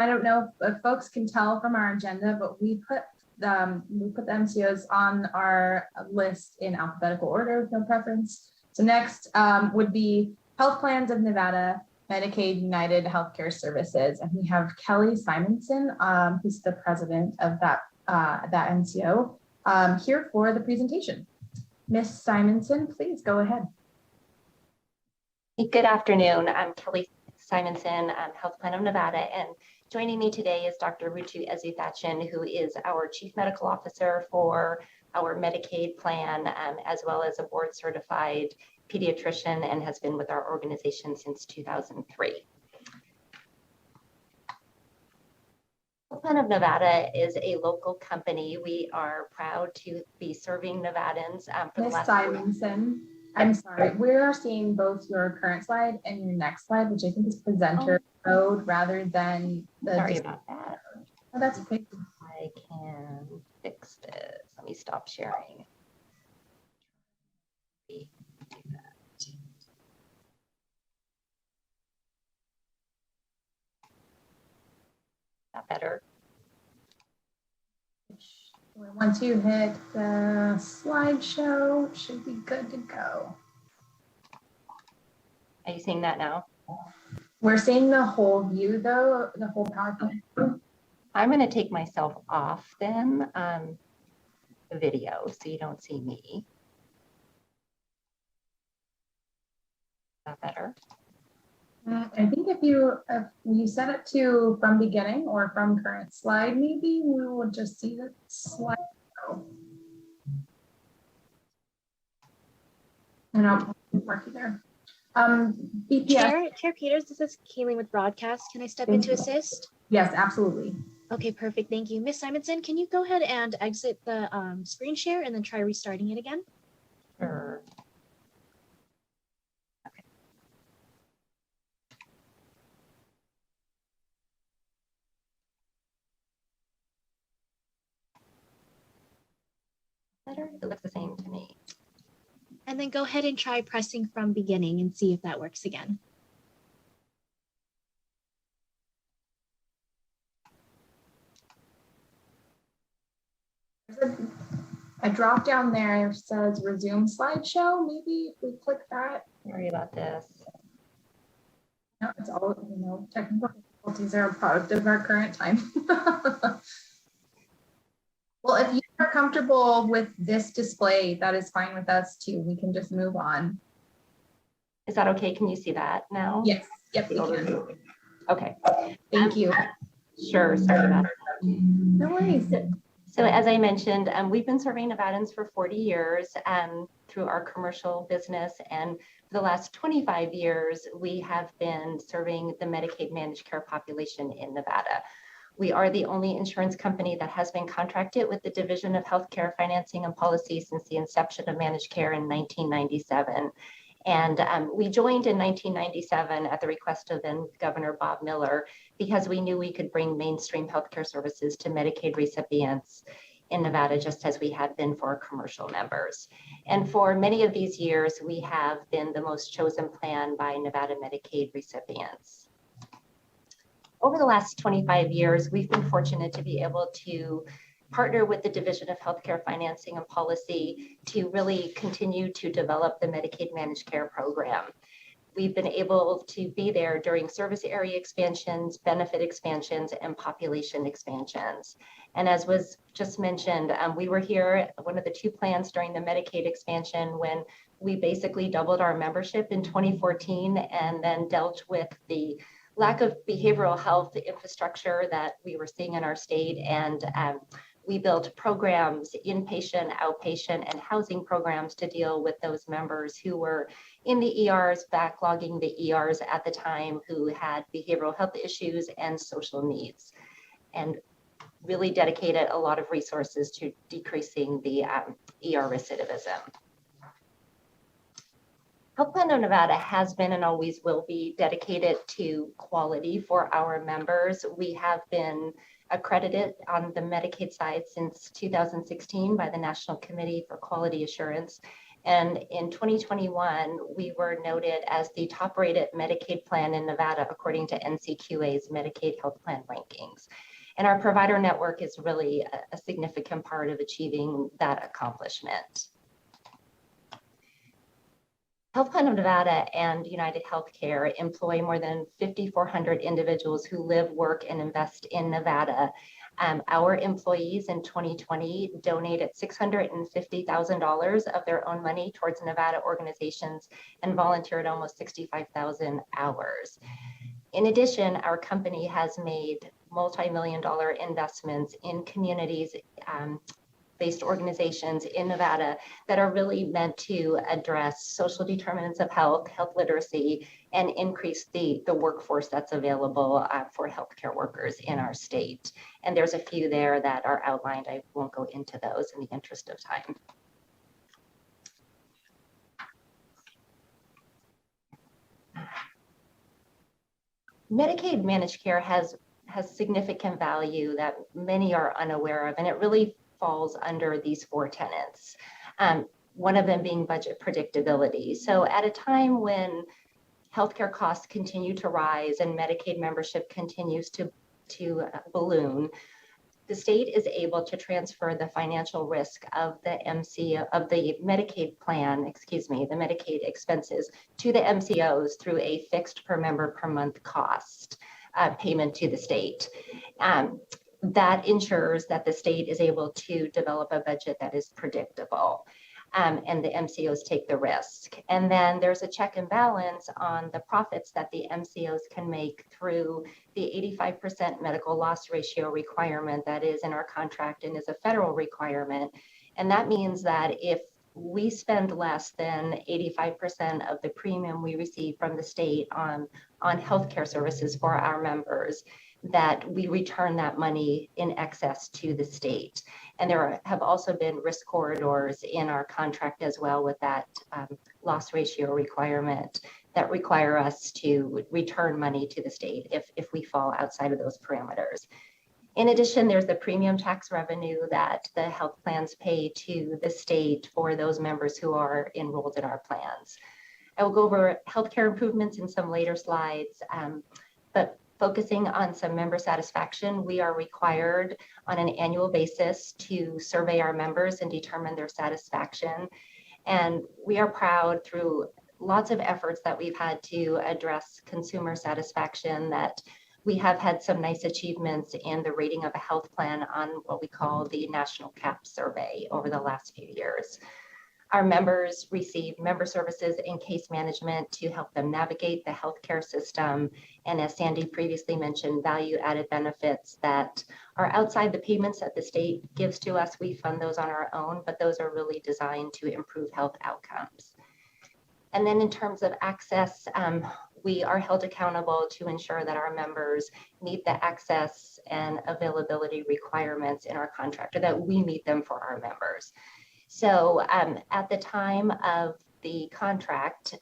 I don't know if folks can tell from our agenda, but we put the MCOs on our list in alphabetical order with no preference. So next would be Health Plans of Nevada, Medicaid, United Healthcare Services, and we have Kelly Simonson, who's the president of that MCO, here for the presentation. Ms. Simonson, please go ahead. Good afternoon. I'm Kelly Simonson, Health Plan of Nevada, and joining me today is Dr. Rutu Ezuthatchin, who is our Chief Medical Officer for our Medicaid plan, as well as a board certified pediatrician, and has been with our organization since 2003. Health Plan of Nevada is a local company. We are proud to be serving Nevadans for the last Simonson. I'm sorry, we're seeing both your current slide and your next slide, which I think is presenter mode rather than the. Sorry about that. Oh, that's okay. I can fix this. Let me stop sharing. That better? Once you hit the slideshow, it should be good to go. Are you seeing that now? We're seeing the whole view though, the whole PowerPoint. I'm going to take myself off then, the video, so you don't see me. Is that better? I think if you set it to from beginning or from current slide, maybe we will just see the slide. And I'll mark you there. BPS. Chair Peters, this is Kayleen with Broadcast. Can I step in to assist? Yes, absolutely. Okay, perfect. Thank you. Ms. Simonson, can you go ahead and exit the screen share and then try restarting it again? Sure. Okay. Better? It looks the same to me. And then go ahead and try pressing from beginning and see if that works again. A drop down there says resume slideshow. Maybe if we click that. Sorry about this. No, it's all, technical difficulties are a product of our current time. Well, if you are comfortable with this display, that is fine with us too. We can just move on. Is that okay? Can you see that now? Yes. Yep, we can. Okay. Thank you. Sure. Sorry about that. No worries. So as I mentioned, we've been serving Nevadans for 40 years through our commercial business. And for the last 25 years, we have been serving the Medicaid managed care population in Nevada. We are the only insurance company that has been contracted with the Division of Healthcare Financing and Policy since the inception of managed care in 1997. And we joined in 1997 at the request of then Governor Bob Miller, because we knew we could bring mainstream healthcare services to Medicaid recipients in Nevada, just as we had been for our commercial members. And for many of these years, we have been the most chosen plan by Nevada Medicaid recipients. Over the last 25 years, we've been fortunate to be able to partner with the Division of Healthcare Financing and Policy to really continue to develop the Medicaid managed care program. We've been able to be there during service area expansions, benefit expansions, and population expansions. And as was just mentioned, we were here at one of the two plans during the Medicaid expansion when we basically doubled our membership in 2014 and then dealt with the lack of behavioral health infrastructure that we were seeing in our state. And we built programs, inpatient, outpatient, and housing programs to deal with those members who were in the ERs, backlogging the ERs at the time, who had behavioral health issues and social needs, and really dedicated a lot of resources to decreasing the ER recidivism. Health Plan of Nevada has been and always will be dedicated to quality for our members. We have been accredited on the Medicaid side since 2016 by the National Committee for Quality Assurance. And in 2021, we were noted as the top rated Medicaid plan in Nevada, according to NCQA's Medicaid health plan rankings. And our provider network is really a significant part of achieving that accomplishment. Health Plan of Nevada and United Healthcare employ more than 5,400 individuals who live, work, and invest in Nevada. Our employees in 2020 donated $650,000 of their own money towards Nevada organizations and volunteered almost 65,000 hours. In addition, our company has made multi-million-dollar investments in communities based organizations in Nevada that are really meant to address social determinants of health, health literacy, and increase the workforce that's available for healthcare workers in our state. And there's a few there that are outlined. I won't go into those in the interest of time. Medicaid managed care has significant value that many are unaware of, and it really falls under these 4 tenets. One of them being budget predictability. So at a time when healthcare costs continue to rise and Medicaid membership continues to balloon, the state is able to transfer the financial risk of the Medicaid plan, the Medicaid expenses to the MCOs through a fixed per member per month cost payment to the state. That ensures that the state is able to develop a budget that is predictable, and the MCOs take the risk. And then there's a check and balance on the profits that the MCOs can make through the 85% medical loss ratio requirement that is in our contract and is a federal requirement. And that means that if we spend less than 85% of the premium we receive from the state on healthcare services for our members, that we return that money in excess to the state. And there have also been risk corridors in our contract as well with that loss ratio requirement that require us to return money to the state if we fall outside of those parameters. In addition, there's the premium tax revenue that the health plans pay to the state for those members who are enrolled in our plans. I will go over healthcare improvements in some later slides, but focusing on some member satisfaction, we are required on an annual basis to survey our members and determine their satisfaction. And we are proud through lots of efforts that we've had to address consumer satisfaction that we have had some nice achievements in the rating of a health plan on what we call the National CAP survey over the last few years. Our members receive member services and case management to help them navigate the healthcare system. And as Sandy previously mentioned, value-added benefits that are outside the payments that the state gives to us. We fund those on our own, but those are really designed to improve health outcomes. And then in terms of access, we are held accountable to ensure that our members meet the access and availability requirements in our contract, or that we meet them for our members. So at the time of the contract,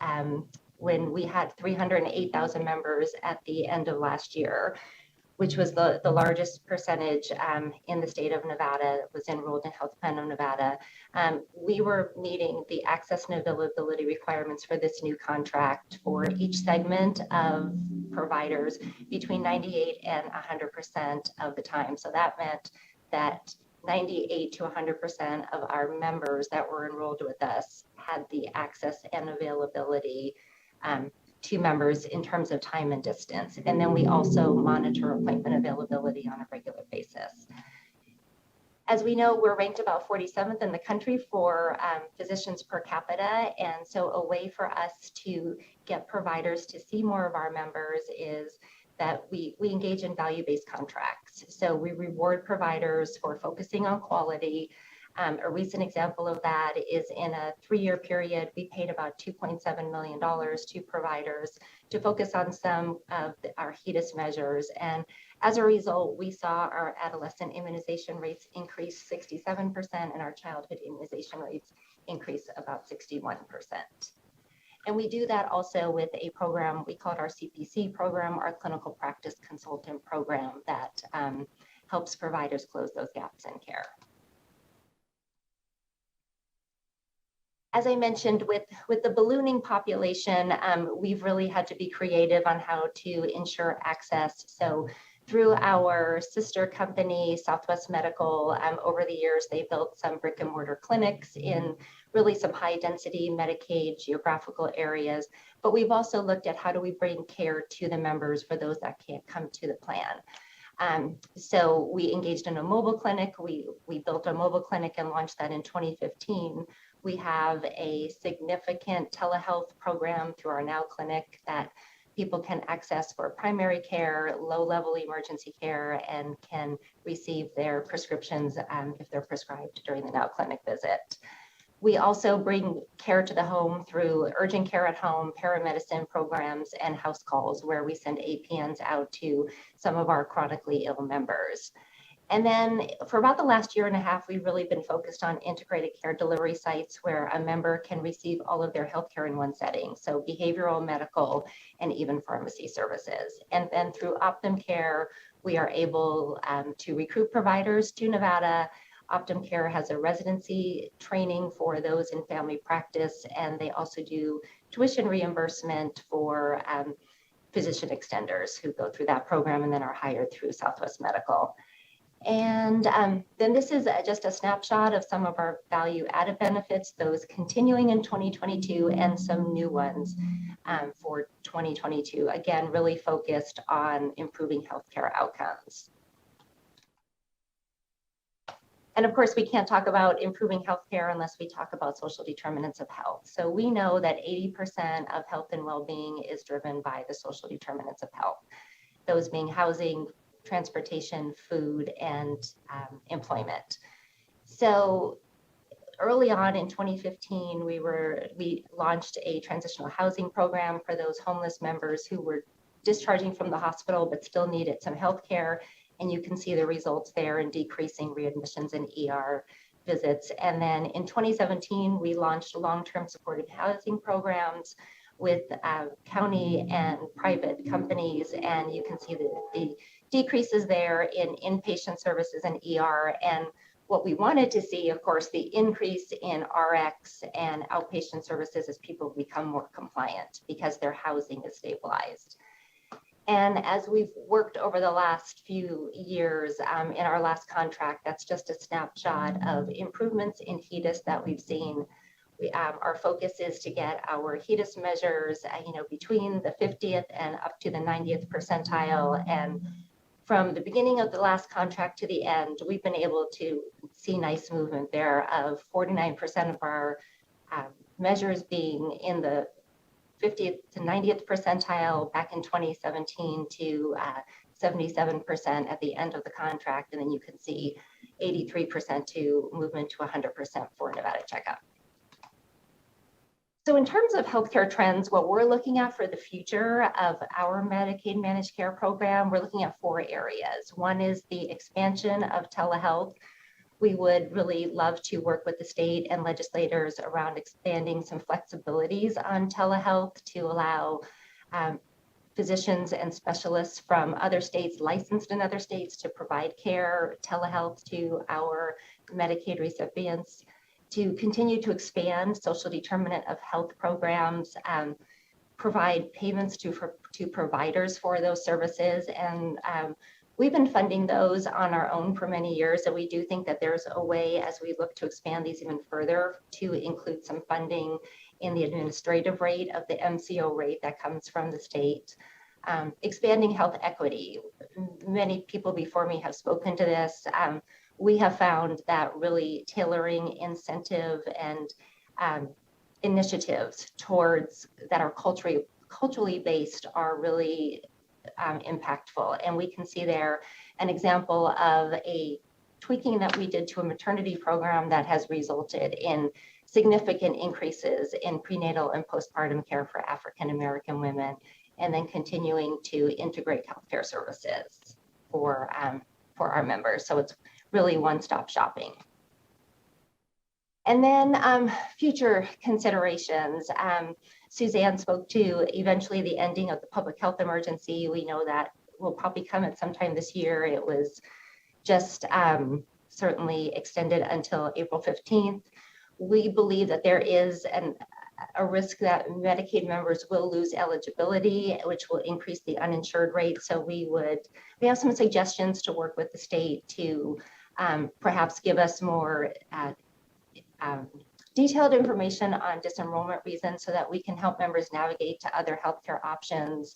when we had 308,000 members at the end of last year, which was the largest percentage in the state of Nevada that was enrolled in Health Plan of Nevada, we were meeting the access and availability requirements for this new contract for each segment of providers between 98 and 100% of the time. So that meant that 98 to 100% of our members that were enrolled with us had the access and availability to members in terms of time and distance. And then we also monitor appointment availability on a regular basis. As we know, we're ranked about 47th in the country for physicians per capita. And so a way for us to get providers to see more of our members is that we engage in value-based contracts. So we reward providers for focusing on quality. A recent example of that is in a 3-year period, we paid about $2.7 million to providers to focus on some of our HEDIS measures. And as a result, we saw our adolescent immunization rates increase 67% and our childhood immunization rates increase about 61%. And we do that also with a program, we call it our CPC program, our clinical practice consultant program that helps providers close those gaps in care. as I mentioned, with the ballooning population, we've really had to be creative on how to ensure access. So through our sister company, Southwest Medical, over the years, they built some brick and mortar clinics in really some high density Medicaid geographical areas. But we've also looked at how do we bring care to the members for those that can't come to the plan. So we engaged in a mobile clinic. We built a mobile clinic and launched that in 2015. We have a significant telehealth program through our Now Clinic that people can access for primary care, low-level emergency care, and can receive their prescriptions if they're prescribed during the Now Clinic visit. We also bring care to the home through urgent care at home, paramedicine programs, and house calls where we send APNs out to some of our chronically ill members. And then for about the last year and a half, we've really been focused on integrated care delivery sites where a member can receive all of their healthcare in one setting. So behavioral, medical, and even pharmacy services. And then through Optum Care, we are able to recruit providers to Nevada. Optum Care has a residency training for those in family practice, and they also do tuition reimbursement for physician extenders who go through that program and then are hired through Southwest Medical. And then this is just a snapshot of some of our value added benefits, those continuing in 2022 and some new ones for 2022, again, really focused on improving healthcare outcomes. And of course, we can't talk about improving healthcare unless we talk about social determinants of health. So we know that 80% of health and well-being is driven by the social determinants of health, those being housing, transportation, food, and employment. So early on in 2015, we launched a transitional housing program for those homeless members who were discharging from the hospital but still needed some health care. And you can see the results there in decreasing readmissions and ER visits. And then in 2017, we launched long-term supportive housing programs with county and private companies. And you can see the decreases there in inpatient services and ER. And what we wanted to see, of course, the increase in RX and outpatient services as people become more compliant because their housing is stabilized. And as we've worked over the last few years in our last contract, that's just a snapshot of improvements in HEDIS that we've seen. Our focus is to get our HEDIS measures, between the 50th and up to the 90th percentile. And from the beginning of the last contract to the end, we've been able to see nice movement there of 49% of our measures being in the 50th to 90th percentile back in 2017 to 77% at the end of the contract. And then you can see 83% to movement to 100% for Nevada Checkup. So in terms of healthcare trends, what we're looking at for the future of our Medicaid managed care program, we're looking at 4 areas. One is the expansion of telehealth. We would really love to work with the state and legislators around expanding some flexibilities on telehealth to allow physicians and specialists from other states, licensed in other states, to provide care, telehealth to our Medicaid recipients, to continue to expand social determinant of health programs, provide payments to providers for those services. And we've been funding those on our own for many years, and we do think that there's a way, as we look to expand these even further, to include some funding in the administrative rate of the MCO rate that comes from the state. Expanding health equity. Many people before me have spoken to this. We have found that really tailoring incentive and initiatives towards that are culturally based are really impactful. And we can see there an example of a tweaking that we did to a maternity program that has resulted in significant increases in prenatal and postpartum care for African American women, and then continuing to integrate healthcare services for our members. So it's really one-stop shopping. And then future considerations. Suzanne spoke to eventually the ending of the public health emergency. We know that will probably come at some time this year. It was just certainly extended until April 15th. we believe that there is a risk that Medicaid members will lose eligibility, which will increase the uninsured rate. So we have some suggestions to work with the state to perhaps give us more detailed information on disenrollment reasons so that we can help members navigate to other healthcare options,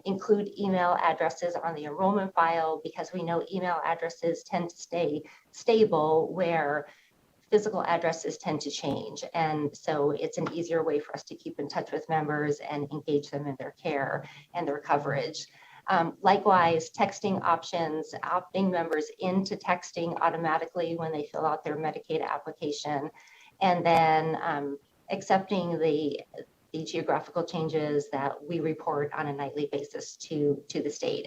include email addresses on the enrollment file, because we know email addresses tend to stay stable where physical addresses tend to change. And so it's an easier way for us to keep in touch with members and engage them in their care and their coverage. Likewise, texting options, opting members into texting automatically when they fill out their Medicaid application, and then accepting the geographical changes that we report on a nightly basis to the state.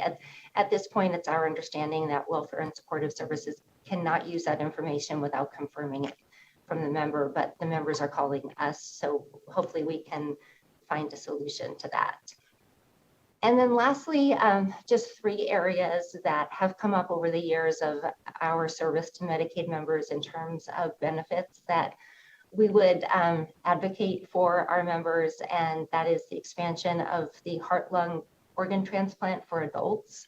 At this point, it's our understanding that welfare and supportive services cannot use that information without confirming it from the member, but the members are calling us, so hopefully we can find a solution to that. And then lastly, just 3 areas that have come up over the years of our service to Medicaid members in terms of benefits that we would advocate for our members, and that is the expansion of the heart-lung organ transplant for adults,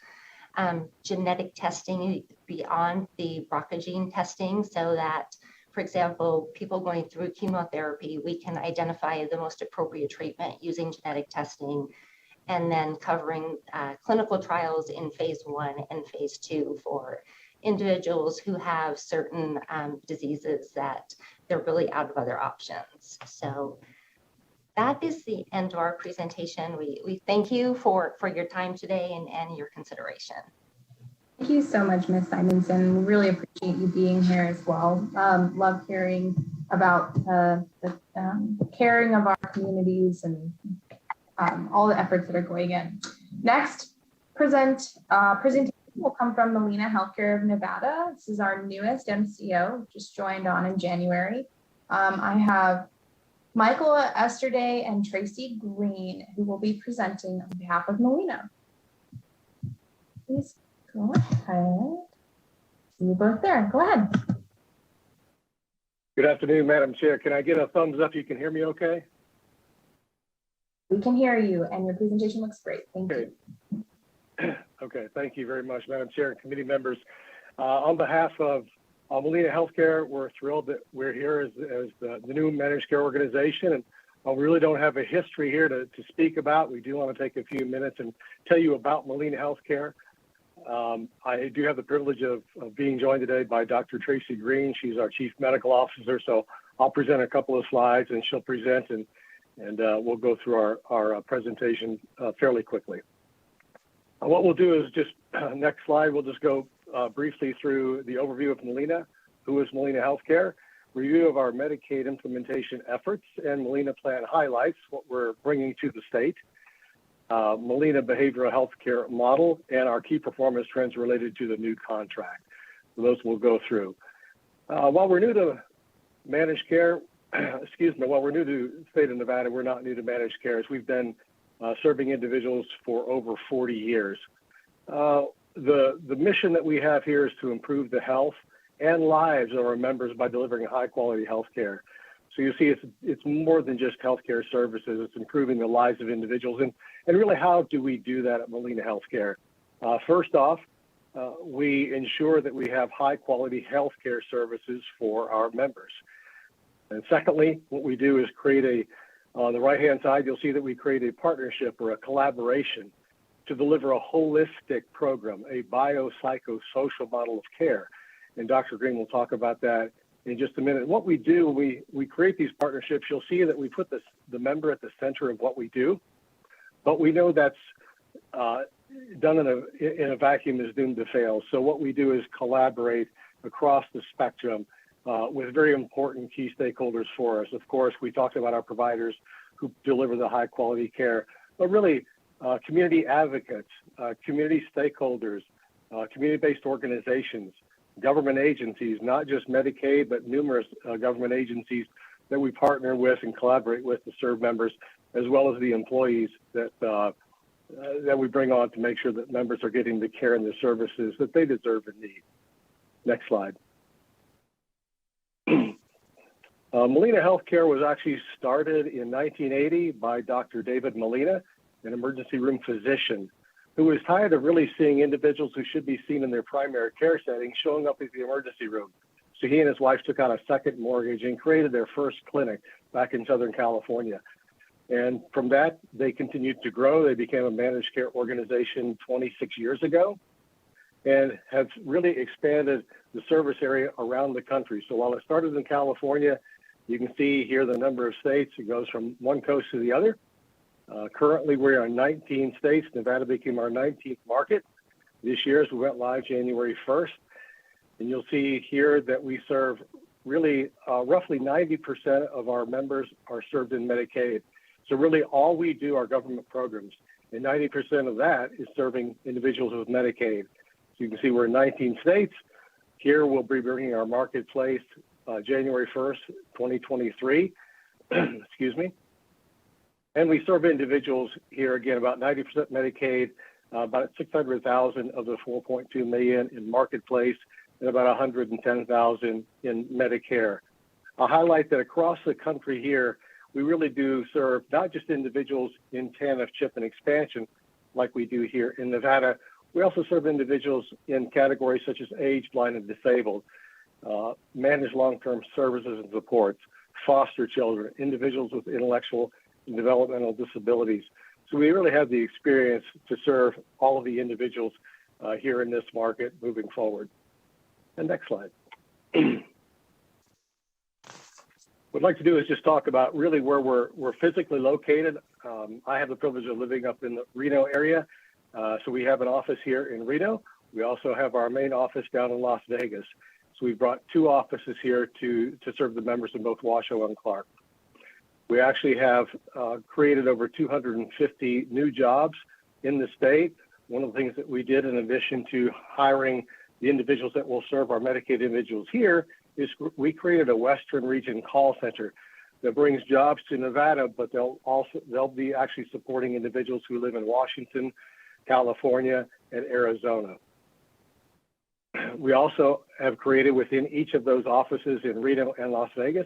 genetic testing beyond the BRCA gene testing, so that, for example, people going through chemotherapy, we can identify the most appropriate treatment using genetic testing, and then covering clinical trials in phase 1 and phase 2 for individuals who have certain diseases that they're really out of other options. So that is the end of our presentation. We thank you for your time today and your consideration. Thank you so much, Ms. Simonson. We really appreciate you being here as well. Love hearing about the caring of our communities and all the efforts that are going in. Next, presentation will come from Molina Healthcare of Nevada. This is our newest MCO, just joined on in January. I have Michael Esterday and Tracy Green, who will be presenting on behalf of Molina. Please go ahead. See you both there. Go ahead. Good afternoon, Madam Chair. Can I get a thumbs up? You can hear me okay? We can hear you, and your presentation looks great. Thank you. Okay, thank you very much, Madam Chair and committee members. On behalf of Molina Healthcare, we're thrilled that we're here as the new managed care organization, and we really don't have a history here to speak about. We do want to take a few minutes and tell you about Molina Healthcare. I do have the privilege of being joined today by Dr. Tracy Green. She's our Chief Medical Officer, so I'll present a couple of slides and she'll present, and we'll go through our presentation fairly quickly. What we'll do is just, next slide, we'll just go briefly through the overview of Molina, who is Molina Healthcare, review of our Medicaid implementation efforts, and Molina Plan highlights what we're bringing to the state, Molina behavioral healthcare model, and our key performance trends related to the new contract. So those we'll go through. While we're new to managed care, while we're new to the state of Nevada, we're not new to managed care, as we've been serving individuals for over 40 years. The mission that we have here is to improve the health and lives of our members by delivering high quality health care. So you see, it's more than just healthcare services, it's improving the lives of individuals. And really, how do we do that at Molina Healthcare? First off, we ensure that we have high quality healthcare services for our members. And secondly, what we do is create on the right-hand side, you'll see that we create a partnership or a collaboration to deliver a holistic program, a biopsychosocial model of care. And Dr. Green will talk about that in just a minute. What we do, we create these partnerships. You'll see that we put the member at the center of what we do, but we know that's done in a vacuum is doomed to fail. So what we do is collaborate across the spectrum with very important key stakeholders for us. Of course, we talked about our providers who deliver the high quality care, but really community advocates, community stakeholders, community-based organizations, government agencies, not just Medicaid, but numerous government agencies that we partner with and collaborate with to serve members, as well as the employees that we bring on to make sure that members are getting the care and the services that they deserve and need. Next slide. Molina Healthcare was actually started in 1980 by Dr. David Molina, an emergency room physician, who was tired of really seeing individuals who should be seen in their primary care setting showing up at the emergency room. So he and his wife took out a second mortgage and created their first clinic back in Southern California. And from that, they continued to grow. They became a managed care organization 26 years ago and have really expanded the service area around the country. So while it started in California, you can see here the number of states. It goes from one coast to the other. Currently, we're in 19 states. Nevada became our 19th market this year as we went live January 1st. And you'll see here that we serve really roughly 90% of our members are served in Medicaid. So really all we do are government programs, and 90% of that is serving individuals with Medicaid. So you can see we're in 19 states. Here we'll be bringing our marketplace January 1st, 2023, excuse me. And we serve individuals here, again, about 90% Medicaid, about 600,000 of the 4.2 million in marketplace, and about 110,000 in Medicare. I'll highlight that across the country here, we really do serve not just individuals in TANF, CHIP, and expansion like we do here in Nevada. We also serve individuals in categories such as age, blind, and disabled, managed long-term services and supports, foster children, individuals with intellectual and developmental disabilities. So we really have the experience to serve all of the individuals here in this market moving forward. And next slide. What I'd like to do is just talk about really where we're physically located. I have the privilege of living up in the Reno area. So we have an office here in Reno. We also have our main office down in Las Vegas. So we've brought two offices here to serve the members in both Washoe and Clark. We actually have created over 250 new jobs in the state. One of the things that we did in addition to hiring the individuals that will serve our Medicaid individuals here is we created a Western region call center that brings jobs to Nevada, but they'll be actually supporting individuals who live in Washington, California, and Arizona. We also have created within each of those offices in Reno and Las Vegas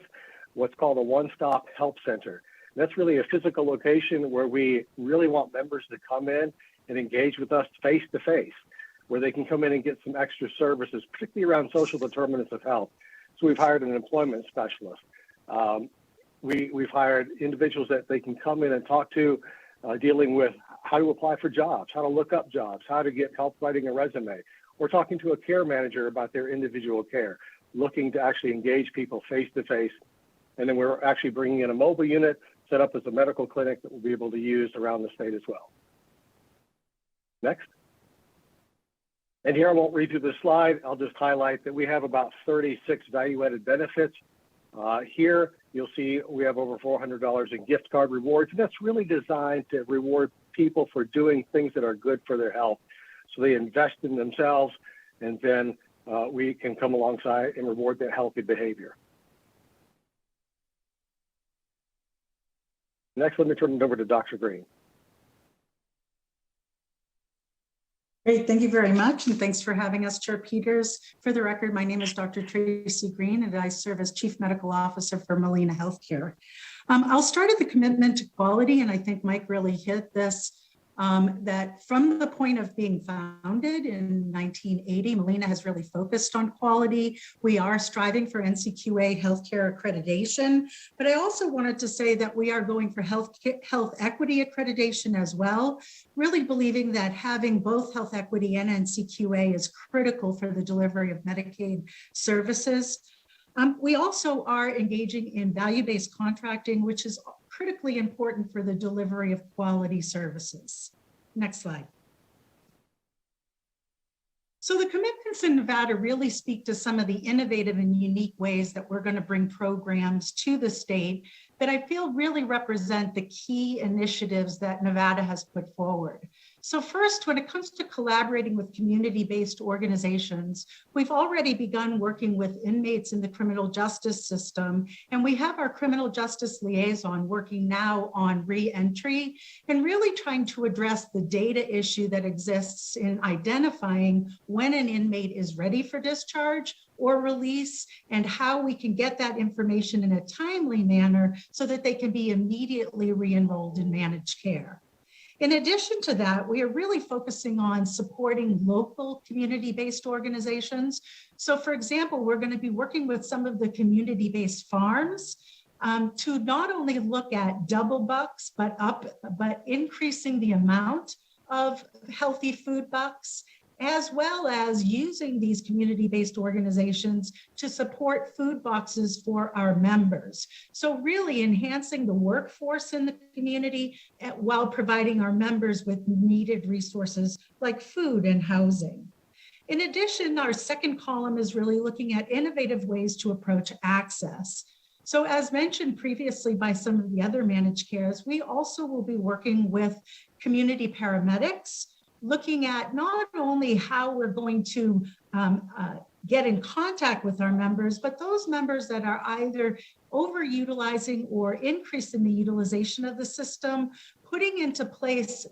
what's called a one-stop help center. And that's really a physical location where we really want members to come in and engage with us face-to-face, where they can come in and get some extra services, particularly around social determinants of health. So we've hired an employment specialist. We've hired individuals that they can come in and talk to, dealing with how to apply for jobs, how to look up jobs, how to get help writing a resume. We're talking to a care manager about their individual care, looking to actually engage people face-to-face. And then we're actually bringing in a mobile unit set up as a medical clinic that we'll be able to use around the state as well. Next. And here I won't read through this slide. I'll just highlight that we have about 36 value-added benefits. Here, you'll see we have over $400 in gift card rewards. And that's really designed to reward people for doing things that are good for their health. So they invest in themselves, and then we can come alongside and reward that healthy behavior. Next, let me turn it over to Dr. Green. Great, thank you very much, and thanks for having us, Chair Peters. For the record, my name is Dr. Tracy Green, and I serve as Chief Medical Officer for Molina Healthcare. I'll start at the commitment to quality, and I think Mike really hit this, that from the point of being founded in 1980, Molina has really focused on quality. We are striving for NCQA healthcare accreditation, but I also wanted to say that we are going for health equity accreditation as well, really believing that having both health equity and NCQA is critical for the delivery of Medicaid services. We also are engaging in value-based contracting, which is critically important for the delivery of quality services. Next slide. So the commitments in Nevada really speak to some of the innovative and unique ways that we're going to bring programs to the state that I feel really represent the key initiatives that Nevada has put forward. So first, when it comes to collaborating with community-based organizations, we've already begun working with inmates in the criminal justice system, and we have our criminal justice liaison working now on re-entry and really trying to address the data issue that exists in identifying when an inmate is ready for discharge or release, and how we can get that information in a timely manner so that they can be immediately re-enrolled in managed care. In addition to that, we are really focusing on supporting local community-based organizations. So for example, we're going to be working with some of the community-based farms to not only look at double bucks, but increasing the amount of healthy food bucks, as well as using these community-based organizations to support food boxes for our members. So really enhancing the workforce in the community while providing our members with needed resources like food and housing. In addition, our second column is really looking at innovative ways to approach access. So as mentioned previously by some of the other managed cares, we also will be working with community paramedics, looking at not only how we're going to get in contact with our members, but those members that are either overutilizing or increasing the utilization of the system, putting into place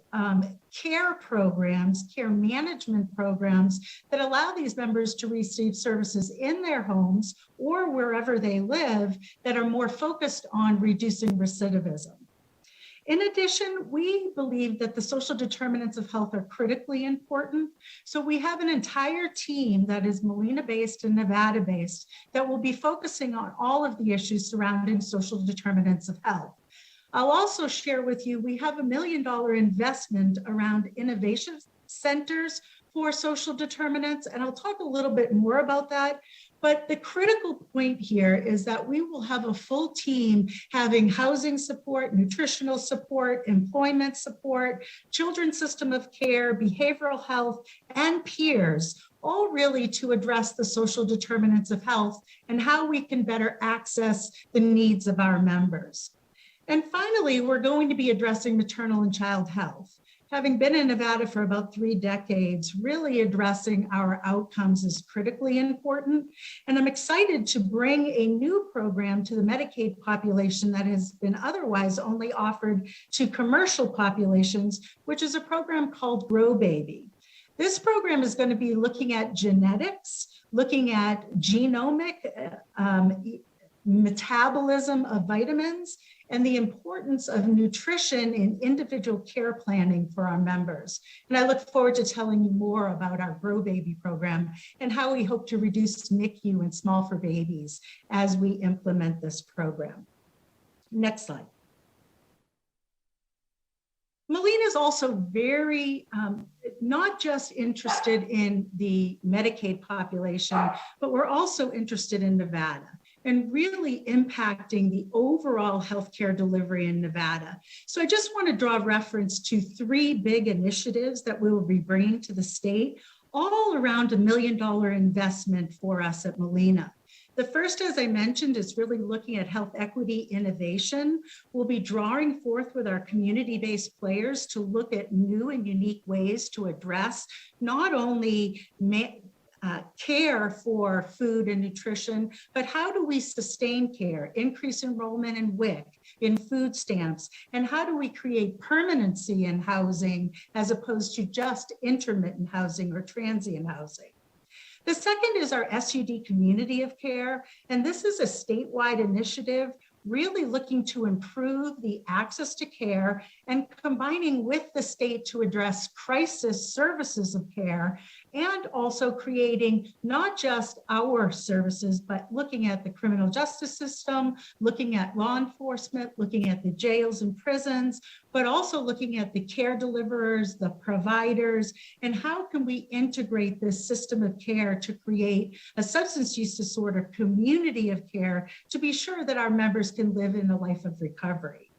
care programs, care management programs that allow these members to receive services in their homes or wherever they live that are more focused on reducing recidivism. In addition, we believe that the social determinants of health are critically important. So we have an entire team that is Molina-based and Nevada-based that will be focusing on all of the issues surrounding social determinants of health. I'll also share with you, we have $1 million investment around innovation centers for social determinants, and I'll talk a little bit more about that. But the critical point here is that we will have a full team having housing support, nutritional support, employment support, children's system of care, behavioral health, and peers, all really to address the social determinants of health and how we can better access the needs of our members. And finally, we're going to be addressing maternal and child health. Having been in Nevada for about 3 decades, really addressing our outcomes is critically important. And I'm excited to bring a new program to the Medicaid population that has been otherwise only offered to commercial populations, which is a program called Grow Baby. This program is going to be looking at genetics, looking at genomic metabolism of vitamins, and the importance of nutrition in individual care planning for our members. And I look forward to telling you more about our Grow Baby program and how we hope to reduce NICU and small for babies as we implement this program. Next slide. Molina is also very, not just interested in the Medicaid population, but we're also interested in Nevada and really impacting the overall healthcare delivery in Nevada. So I just want to draw reference to 3 big initiatives that we will be bringing to the state, all around $1 million investment for us at Molina. The first, as I mentioned, is really looking at health equity innovation. We'll be drawing forth with our community-based players to look at new and unique ways to address not only care for food and nutrition, but how do we sustain care, increase enrollment in WIC, in food stamps, and how do we create permanency in housing as opposed to just intermittent housing or transient housing. The second is our SUD community of care, and this is a statewide initiative really looking to improve the access to care and combining with the state to address crisis services of care, and also creating not just our services, but looking at the criminal justice system, looking at law enforcement, looking at the jails and prisons, but also looking at the care deliverers, the providers, and how can we integrate this system of care to create a substance use disorder community of care to be sure that our members can live in a life of recovery.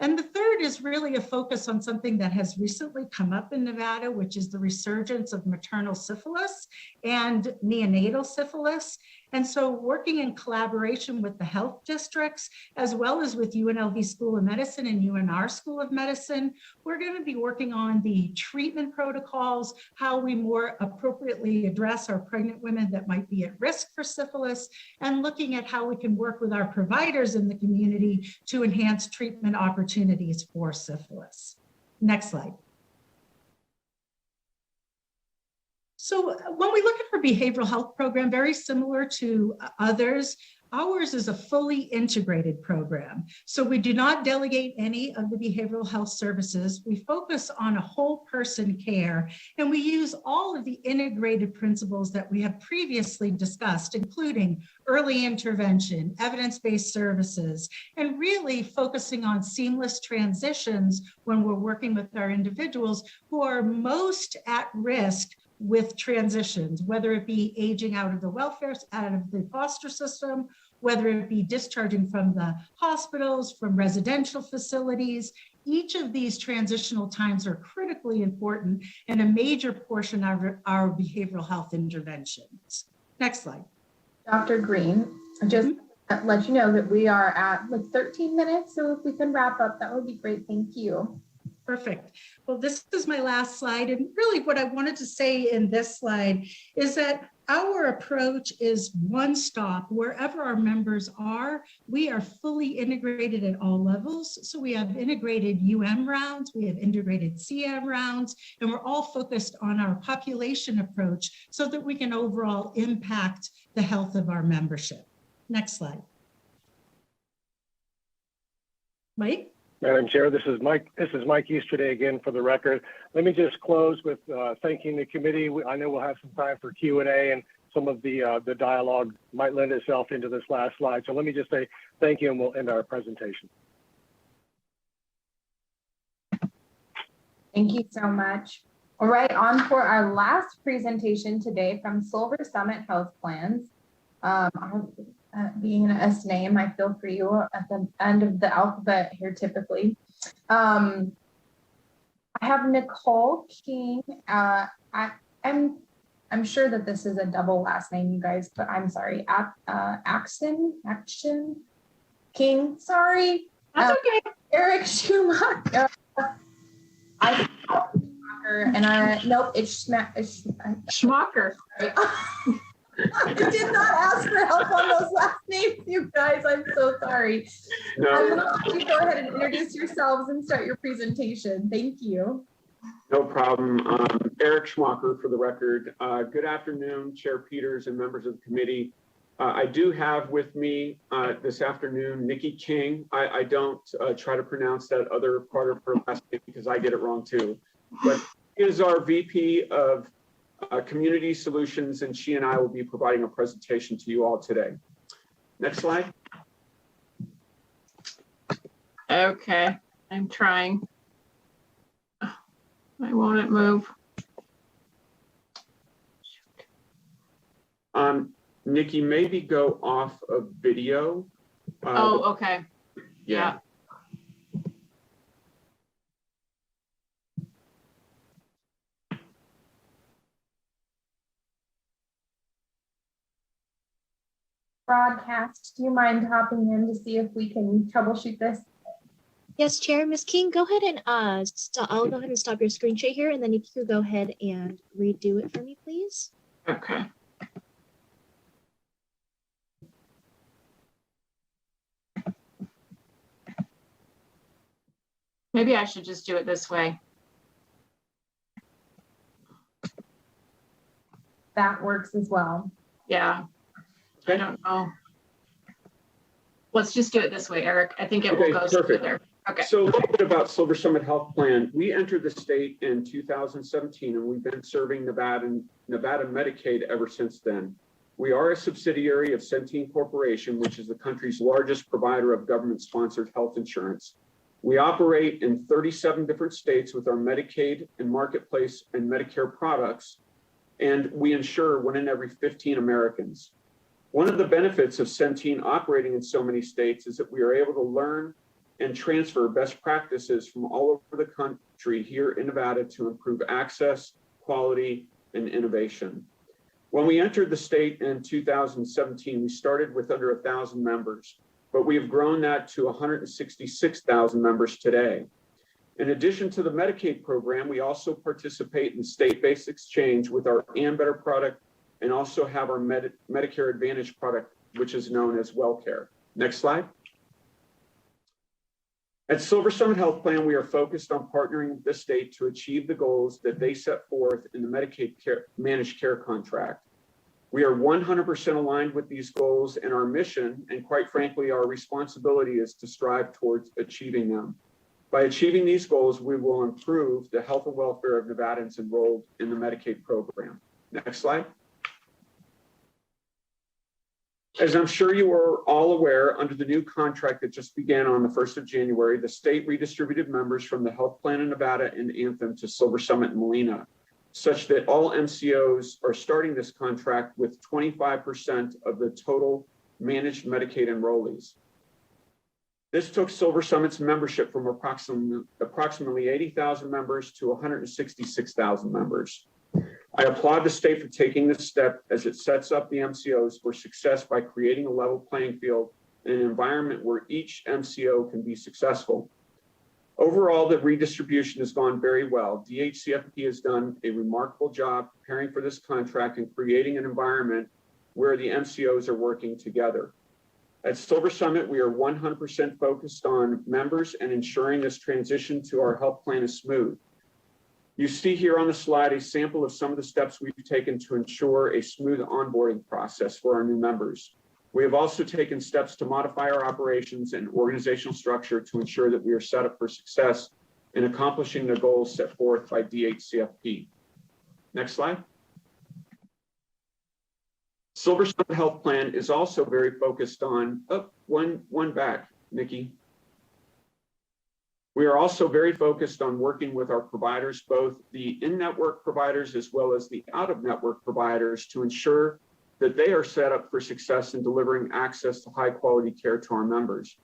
And the third is really a focus on something that has recently come up in Nevada, which is the resurgence of maternal syphilis and neonatal syphilis. And so working in collaboration with the health districts, as well as with UNLV School of Medicine and UNR School of Medicine, we're going to be working on the treatment protocols, how we more appropriately address our pregnant women that might be at risk for syphilis, and looking at how we can work with our providers in the community to enhance treatment opportunities for syphilis. Next slide. So when we look at our behavioral health program, very similar to others, ours is a fully integrated program. So we do not delegate any of the behavioral health services. We focus on a whole person care, and we use all of the integrated principles that we have previously discussed, including early intervention, evidence-based services, and really focusing on seamless transitions when we're working with our individuals who are most at risk with transitions, whether it be aging out of the welfare, out of the foster system, whether it be discharging from the hospitals, from residential facilities. Each of these transitional times are critically important and a major portion of our behavioral health interventions. Next slide. Dr. Green, just let you know that we are at like 13 minutes, so if we can wrap up, that would be great. Thank you. Perfect. Well, this is my last slide. And really what I wanted to say in this slide is that our approach is one stop wherever our members are. We are fully integrated at all levels. So we have integrated rounds, we have integrated CM rounds, and we're all focused on our population approach so that we can overall impact the health of our membership. Next slide. Mike? Madam Chair, this is Mike Easterday again for the record. Let me just close with thanking the committee. I know we'll have some time for Q&A, and some of the dialogue might lend itself into this last slide. So let me just say thank you, and we'll end our presentation. Thank you so much. All right, on for our last presentation today from Silver Summit Health Plans. Being an S name, I feel for you at the end of the alphabet here typically. I have Nicole King. I'm sure that this is a double last name, you guys, but I'm sorry. Action King. Sorry. That's okay. Eric Schumacher. Nope, it's Schmacher. I did not ask for help on those last names, you guys. I'm so sorry. No. I'm going to let you go ahead and introduce yourselves and start your presentation. Thank you. No problem. Eric Schmacher for the record. Good afternoon, Chair Peters and members of the committee. I do have with me this afternoon Nikki King. I don't try to pronounce that other part of her last name because I get it wrong too. But she is our VP of Community Solutions, and she and I will be providing a presentation to you all today. Next slide. Okay, I'm trying. Why won't it move? Nikki, maybe go off of video. Oh, okay. Yeah. Broadcast, do you mind hopping in to see if we can troubleshoot this? Yes, Chair. Ms. King, go ahead and I'll go ahead and stop your screen share here, and then if you could go ahead and redo it for me, please. Okay. Maybe I should just do it this way. That works as well. Yeah. I don't know. Let's just do it this way, Eric. I think it will go smoother. Okay. So a little bit about Silver Summit Health Plan. We entered the state in 2017, and we've been serving Nevada Medicaid ever since then. We are a subsidiary of Centene Corporation, which is the country's largest provider of government-sponsored health insurance. We operate in 37 different states with our Medicaid and Marketplace and Medicare products, and we insure 1 in every 15 Americans. One of the benefits of Centene operating in so many states is that we are able to learn and transfer best practices from all over the country here in Nevada to improve access, quality, and innovation. When we entered the state in 2017, we started with under 1,000 members, but we have grown that to 166,000 members today. In addition to the Medicaid program, we also participate in state-based exchange with our Ambetter product and also have our Medicare Advantage product, which is known as WellCare. Next slide. At Silver Summit Health Plan, we are focused on partnering with the state to achieve the goals that they set forth in the Medicaid managed care contract. We are 100% aligned with these goals, and our mission, and quite frankly, our responsibility, is to strive towards achieving them. By achieving these goals, we will improve the health and welfare of Nevadans enrolled in the Medicaid program. Next slide. As I'm sure you are all aware, under the new contract that just began on the 1st of January, the state redistributed members from the health plan in Nevada and Anthem to Silver Summit and Molina, such that all MCOs are starting this contract with 25% of the total managed Medicaid enrollees. This took Silver Summit's membership from approximately 80,000 members to 166,000 members. I applaud the state for taking this step, as it sets up the MCOs for success by creating a level playing field in an environment where each MCO can be successful. Overall, the redistribution has gone very well. DHCFP has done a remarkable job preparing for this contract and creating an environment where the MCOs are working together. At Silver Summit, we are 100% focused on members and ensuring this transition to our health plan is smooth. You see here on the slide a sample of some of the steps we've taken to ensure a smooth onboarding process for our new members. We have also taken steps to modify our operations and organizational structure to ensure that we are set up for success in accomplishing the goals set forth by DHCFP. Next slide. Silver Summit Health Plan is also very focused on, one back, Nikki. We are also very focused on working with our providers, both the in-network providers as well as the out-of-network providers, to ensure that they are set up for success in delivering access to high-quality care to our members.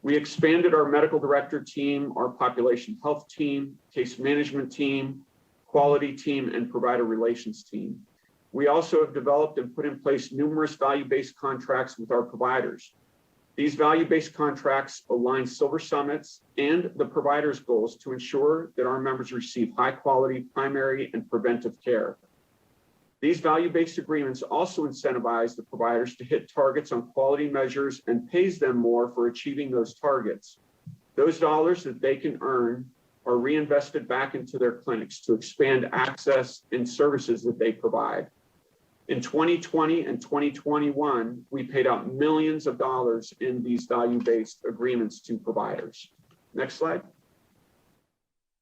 We expanded our medical director team, our population health team, case management team, quality team, and provider relations team. We also have developed and put in place numerous value-based contracts with our providers. These value-based contracts align Silver Summit's and the provider's goals to ensure that our members receive high-quality primary and preventive care. These value-based agreements also incentivize the providers to hit targets on quality measures and pays them more for achieving those targets. Those dollars that they can earn are reinvested back into their clinics to expand access and services that they provide. In 2020 and 2021, we paid out millions of dollars in these value-based agreements to providers. Next slide.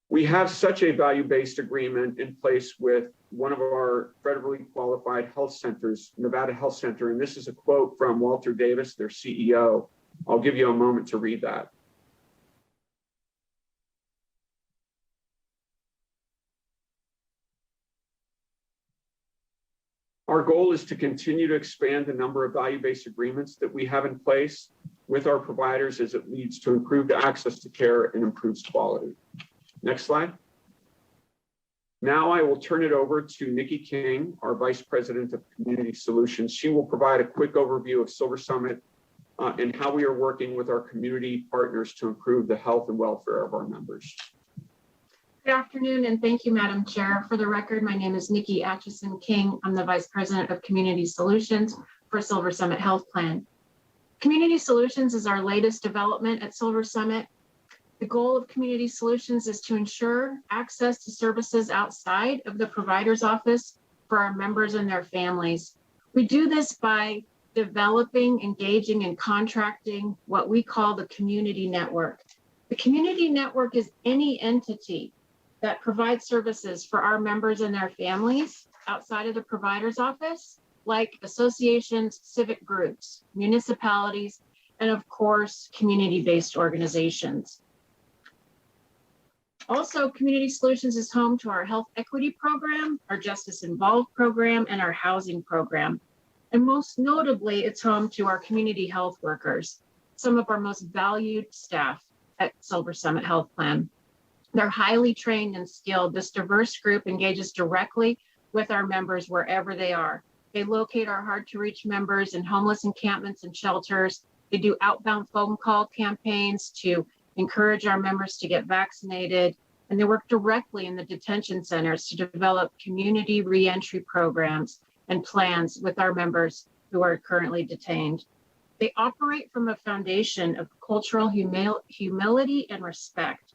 We have such a value-based agreement in place with one of our federally qualified health centers, Nevada Health Center, and this is a quote from Walter Davis, their CEO. I'll give you a moment to read that. Our goal is to continue to expand the number of value-based agreements that we have in place with our providers as it leads to improved access to care and improves quality. Next slide. Now I will turn it over to Nikki King, our Vice President of Community Solutions. She will provide a quick overview of Silver Summit and how we are working with our community partners to improve the health and welfare of our members. Good afternoon, and thank you, Madam Chair. For the record, my name is Nikki Atchison King. I'm the Vice President of Community Solutions for Silver Summit Health Plan. Community Solutions is our latest development at Silver Summit. The goal of Community Solutions is to ensure access to services outside of the provider's office for our members and their families. We do this by developing, engaging, and contracting what we call the community network. The community network is any entity that provides services for our members and their families outside of the provider's office, like associations, civic groups, municipalities, and of course, community-based organizations. Also, Community Solutions is home to our Health Equity Program, our Justice Involved Program, and our Housing Program. And most notably, it's home to our community health workers, some of our most valued staff at Silver Summit Health Plan. They're highly trained and skilled. This diverse group engages directly with our members wherever they are. They locate our hard to reach members in homeless encampments and shelters. They do outbound phone call campaigns to encourage our members to get vaccinated. And they work directly in the detention centers to develop community reentry programs and plans with our members who are currently detained. They operate from a foundation of cultural humility and respect,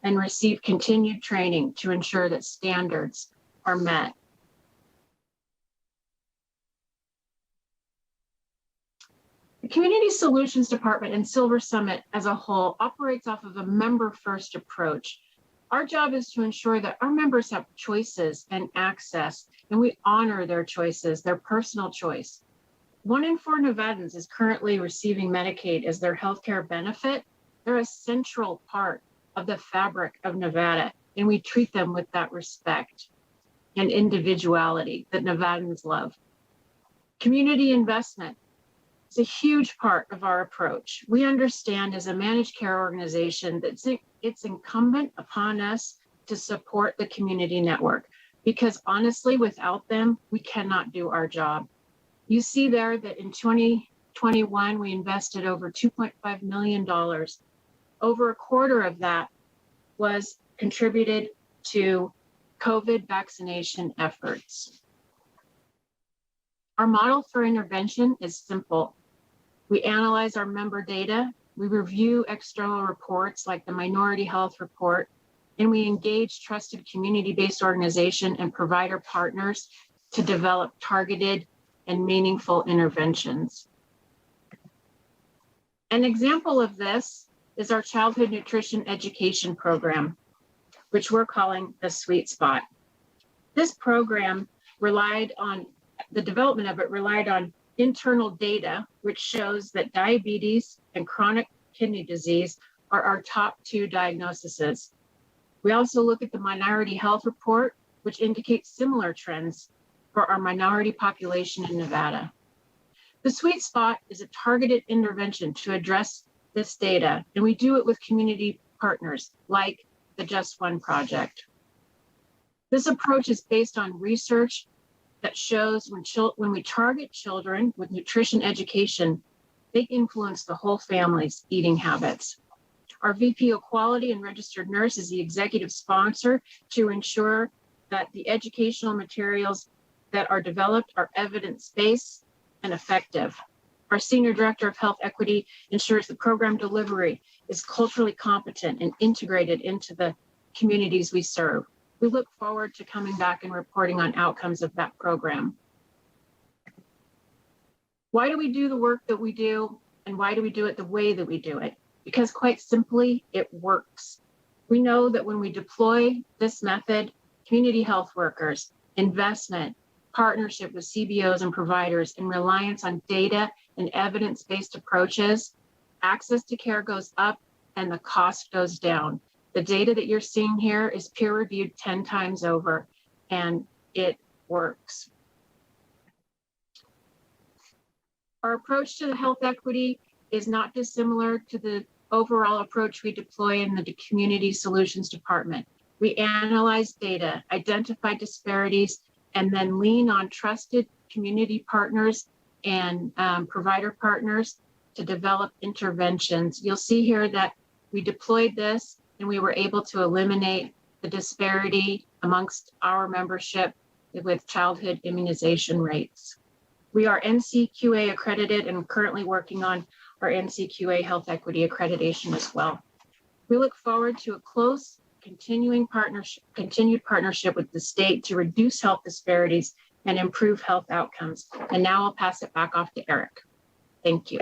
and receive continued training to ensure that standards are met. The Community Solutions Department and Silver Summit as a whole operates off of a member-first approach. Our job is to ensure that our members have choices and access, and we honor their choices, their personal choice. 1 in 4 Nevadans is currently receiving Medicaid as their healthcare benefit. They're a central part of the fabric of Nevada, and we treat them with that respect and individuality that Nevadans love. Community investment is a huge part of our approach. We understand as a managed care organization that it's incumbent upon us to support the community network, because honestly, without them, we cannot do our job. You see there that in 2021, we invested over $2.5 million. Over a quarter of that was contributed to COVID vaccination efforts. Our model for intervention is simple. We analyze our member data, we review external reports like the Minority Health Report, and we engage trusted community-based organization and provider partners to develop targeted and meaningful interventions. An example of this is our childhood nutrition education program, which we're calling the Sweet Spot. This program the development of it relied on internal data, which shows that diabetes and chronic kidney disease are our top 2 diagnoses. We also look at the Minority Health Report, which indicates similar trends for our minority population in Nevada. The Sweet Spot is a targeted intervention to address this data, and we do it with community partners like the Just One Project. This approach is based on research that shows when we target children with nutrition education, they influence the whole family's eating habits. Our VP of Quality and registered nurse is the executive sponsor to ensure that the educational materials that are developed are evidence-based and effective. Our Senior Director of Health Equity ensures the program delivery is culturally competent and integrated into the communities we serve. We look forward to coming back and reporting on outcomes of that program. Why do we do the work that we do, and why do we do it the way that we do it? Because quite simply, it works. We know that when we deploy this method, community health workers, investment, partnership with CBOs and providers, and reliance on data and evidence-based approaches, access to care goes up and the cost goes down. The data that you're seeing here is peer-reviewed 10 times over, and it works. Our approach to the health equity is not dissimilar to the overall approach we deploy in the Community Solutions Department. We analyze data, identify disparities, and then lean on trusted community partners and provider partners to develop interventions. You'll see here that we deployed this and we were able to eliminate the disparity amongst our membership with childhood immunization rates. We are NCQA accredited and currently working on our NCQA health equity accreditation as well. We look forward to a close continued partnership with the state to reduce health disparities and improve health outcomes. And now I'll pass it back off to Eric. Thank you.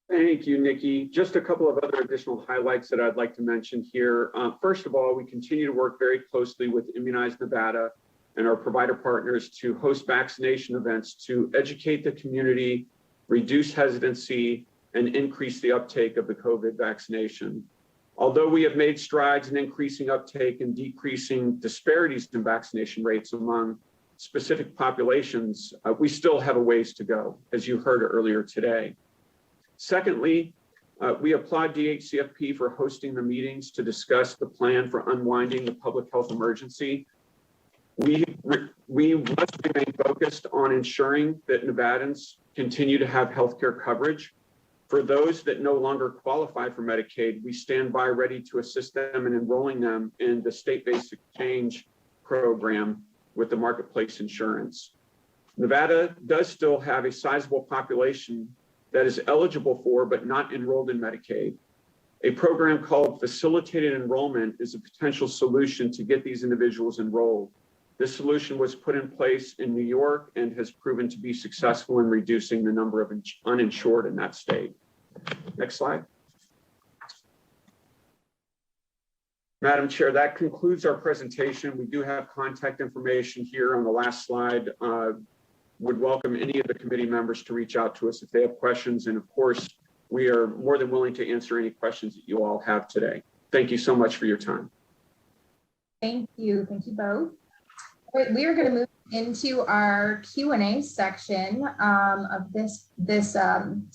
Thank you, Nikki. Just a couple of other additional highlights that I'd like to mention here. First of all, we continue to work very closely with Immunize Nevada and our provider partners to host vaccination events to educate the community, reduce hesitancy, and increase the uptake of the COVID vaccination. Although we have made strides in increasing uptake and decreasing disparities in vaccination rates among specific populations, we still have a ways to go, as you heard earlier today. Secondly, we applaud DHCFP for hosting the meetings to discuss the plan for unwinding the public health emergency. We We must remain focused on ensuring that Nevadans continue to have healthcare coverage. For those that no longer qualify for Medicaid, we stand by ready to assist them in enrolling them in the state-based exchange program with the marketplace insurance. Nevada does still have a sizable population that is eligible for but not enrolled in Medicaid. A program called Facilitated Enrollment is a potential solution to get these individuals enrolled. This solution was put in place in New York and has proven to be successful in reducing the number of uninsured in that state. Next slide. Madam Chair, that concludes our presentation. We do have contact information here on the last slide. Would welcome any of the committee members to reach out to us if they have questions. And of course, we are more than willing to answer any questions that you all have today. Thank you so much for your time. Thank you both. All right, we are going to move into our Q&A section of this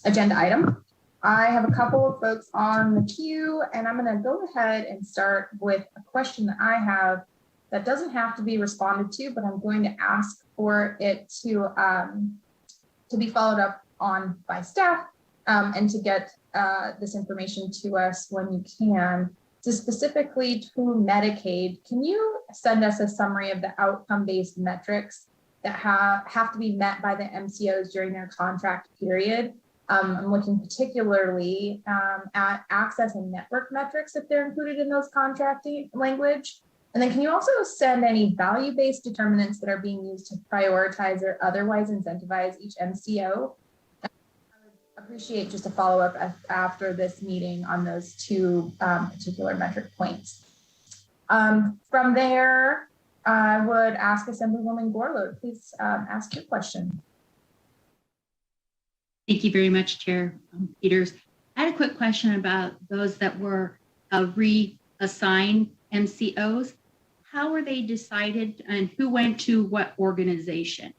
agenda item. I have a couple of folks on the queue, and I'm going to go ahead and start with a question that I have that doesn't have to be responded to, but I'm going to ask for it to be followed up on by staff and to get this information to us when you can. So specifically to Medicaid, can you send us a summary of the outcome-based metrics that have to be met by the MCOs during their contract period? I'm looking particularly at access and network metrics if they're included in those contracting language. And then can you also send any value-based determinants that are being used to prioritize or otherwise incentivize each MCO? I would appreciate just a follow-up after this meeting on those two particular metric points. From there, I would ask Assemblywoman Gorlow, please ask your question. Thank you very much, Chair Peters. I had a quick question about those that were reassigned MCOs. How were they decided and who went to what organization?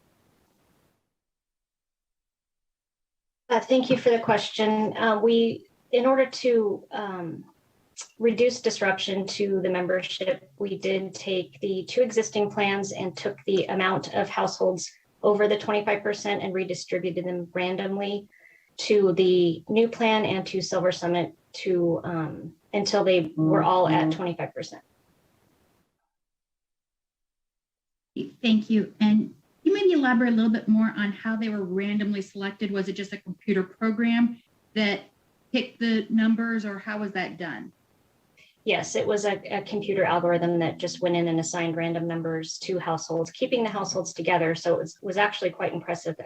Thank you for the question. In order to reduce disruption to the membership, we did take the two existing plans and took the amount of households over the 25% and redistributed them randomly to the new plan and to Silver Summit until they were all at 25%. Thank you. And you maybe elaborate a little bit more on how they were randomly selected. Was it just a computer program that picked the numbers, or how was that done? Yes, it was a computer algorithm that just went in and assigned random numbers to households, keeping the households together. So it was actually quite impressive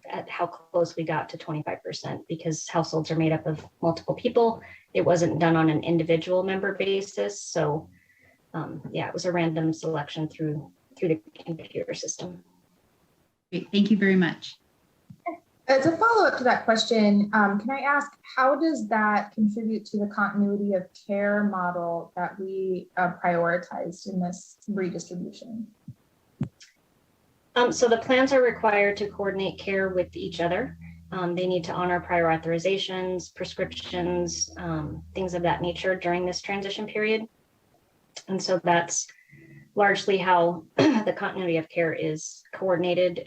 at how close we got to 25%, because households are made up of multiple people. It wasn't done on an individual member basis. So yeah, it was a random selection through the computer system. Great, thank you very much. As a follow-up to that question, can I ask, how does that contribute to the continuity of care model that we prioritized in this redistribution? So the plans are required to coordinate care with each other. They need to honor prior authorizations, prescriptions, things of that nature during this transition period. And so that's largely how the continuity of care is coordinated.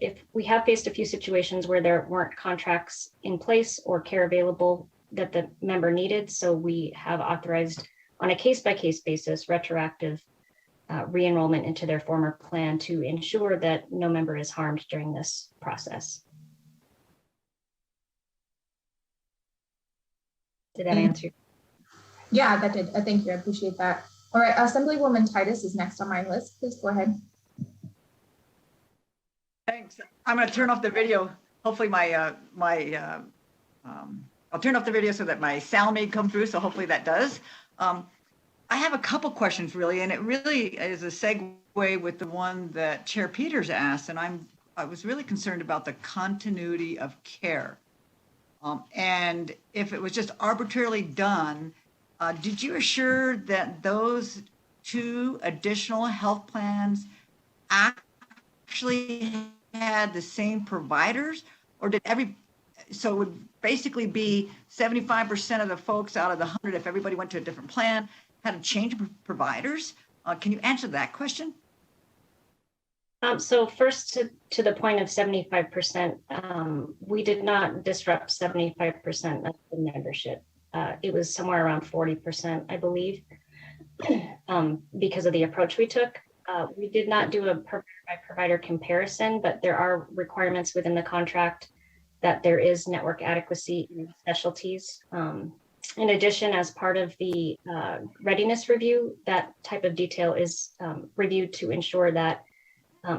If we have faced a few situations where there weren't contracts in place or care available that the member needed, so we have authorized on a case-by-case basis retroactive re-enrollment into their former plan to ensure that no member is harmed during this process. Did that answer? Yeah, that did. Thank you. I appreciate that. All right, Assemblywoman Titus is next on my list. Please go ahead. Thanks. I'm going to turn off the video. Hopefully I'll turn off the video so that my sound may come through. So hopefully that does. I have a couple questions really, and it really is a segue with the one that Chair Peters asked. And I was really concerned about the continuity of care. And if it was just arbitrarily done, did you assure that those two additional health plans actually had the same providers, or did so it would basically be 75% of the folks out of the 100, if everybody went to a different plan, had to change providers? Can you answer that question? So first to the point of 75%, we did not disrupt 75% of the membership. It was somewhere around 40%, I believe, because of the approach we took. We did not do a provider comparison, but there are requirements within the contract that there is network adequacy in specialties. In addition, as part of the readiness review, that type of detail is reviewed to ensure that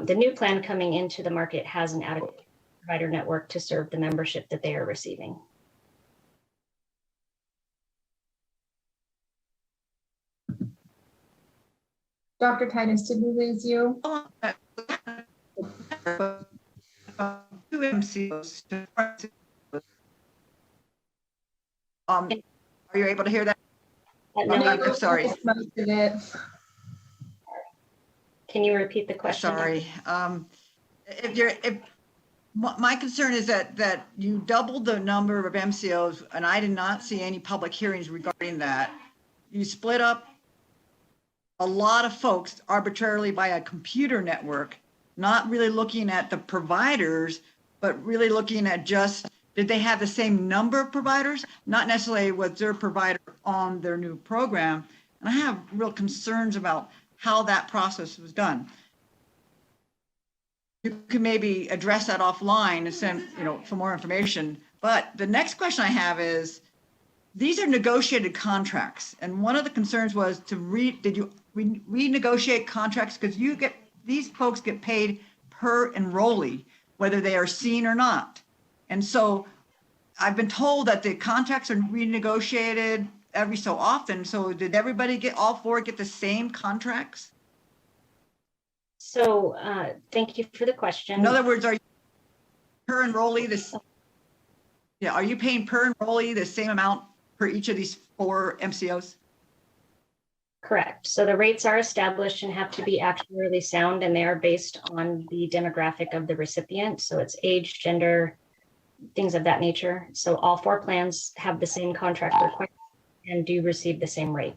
the new plan coming into the market has an adequate provider network to serve the membership that they are receiving. Dr. Titus, did we lose you? Two MCOs. Are you able to hear that? I'm sorry. Most of it. Can you repeat the question? Sorry. My concern is that you doubled the number of MCOs, and I did not see any public hearings regarding that. You split up a lot of folks arbitrarily by a computer network, not really looking at the providers, but really looking at just, did they have the same number of providers? Not necessarily was their provider on their new program. And I have real concerns about how that process was done. You can maybe address that offline and send, for more information. But the next question I have is, these are negotiated contracts. And one of the concerns was did you renegotiate contracts? Because these folks get paid per enrollee, whether they are seen or not. And so I've been told that the contracts are renegotiated every so often. So did everybody all four get the same contracts? So thank you for the question. In other words, are you per enrollee are you paying per enrollee the same amount for each of these four MCOs? Correct. So the rates are established and have to be actuarially sound, and they are based on the demographic of the recipient. So it's age, gender, things of that nature. So all four plans have the same contract requirements and do receive the same rate.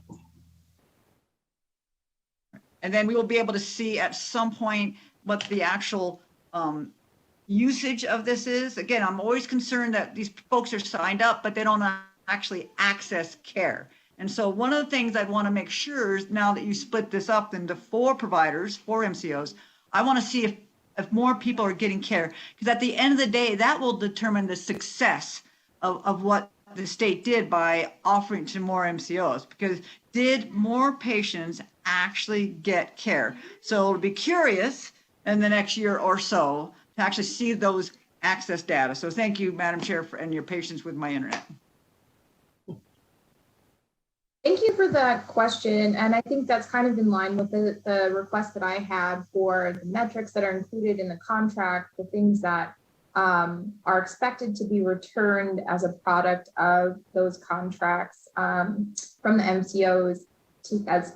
And then we will be able to see at some point what the actual usage of this is. Again, I'm always concerned that these folks are signed up, but they don't actually access care. And so one of the things I want to make sure is, now that you split this up into four providers, four MCOs, I want to see if more people are getting care. Because at the end of the day, that will determine the success of what the state did by offering to more MCOs. Because did more patients actually get care? So it'll be curious in the next year or so to actually see those access data. So thank you, Madam Chair, and your patience with my internet. Thank you for that question. And I think that's kind of in line with the request that I had for the metrics that are included in the contract, the things that are expected to be returned as a product of those contracts from the MCOs as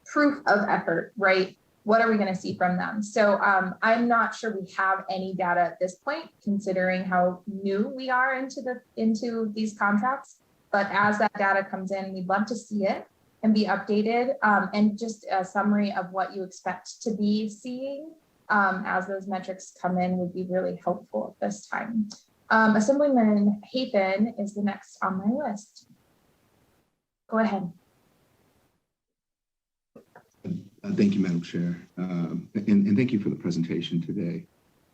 proof of effort, right? What are we going to see from them? So I'm not sure we have any data at this point, considering how new we are into these contracts. But as that data comes in, we'd love to see it and be updated, and just a summary of what you expect to be seeing as those metrics come in would be really helpful at this time. Assemblyman Hafen is the next on my list. Go ahead. Thank you, Madam Chair, and thank you for the presentation today.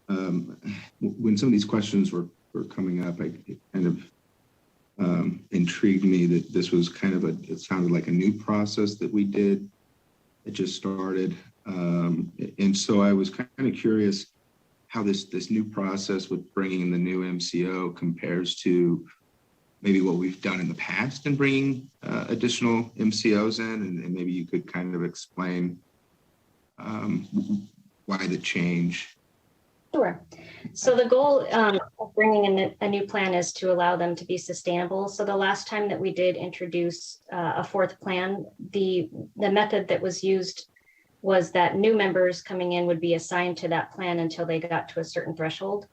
When some of these questions were coming up, it kind of intrigued me that this was kind of it sounded like a new process that we did. It just started. And so I was kind of curious how this new process with bringing in the new MCO compares to maybe what we've done in the past in bringing additional MCOs in, and maybe you could kind of explain why the change. Sure. So the goal of bringing in a new plan is to allow them to be sustainable. So the last time that we did introduce a fourth plan, the method that was used was that new members coming in would be assigned to that plan until they got to a certain threshold.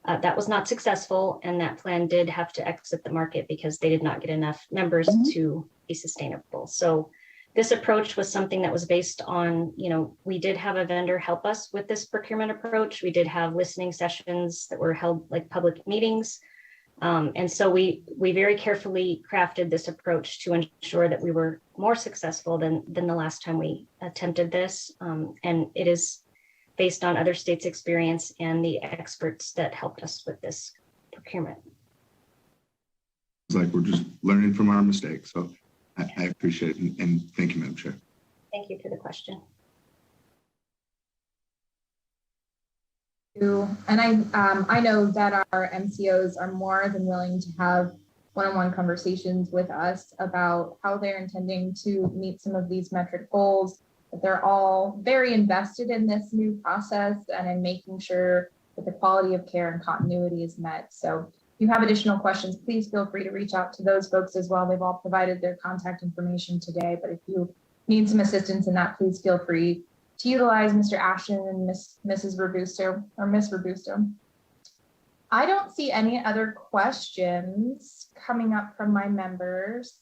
That was not successful, and that plan did have to exit the market because they did not get enough members to be sustainable. So This approach was something that was based on, we did have a vendor help us with this procurement approach. We did have listening sessions that were held like public meetings. And so we very carefully crafted this approach to ensure that we were more successful than the last time we attempted this. And it is based on other states' experience and the experts that helped us with this procurement. It's like we're just learning from our mistakes. So I appreciate it. And thank you, Madam Chair. Thank you for the question. And I know that our MCOs are more than willing to have one-on-one conversations with us about how they're intending to meet some of these metric goals, that they're all very invested in this new process and in making sure that the quality of care and continuity is met. So if you have additional questions, please feel free to reach out to those folks as well. They've all provided their contact information today, but if you need some assistance in that, please feel free to utilize Mr. Ashton and Mrs. Robusto or Miss Robusto. I don't see any other questions coming up from my members.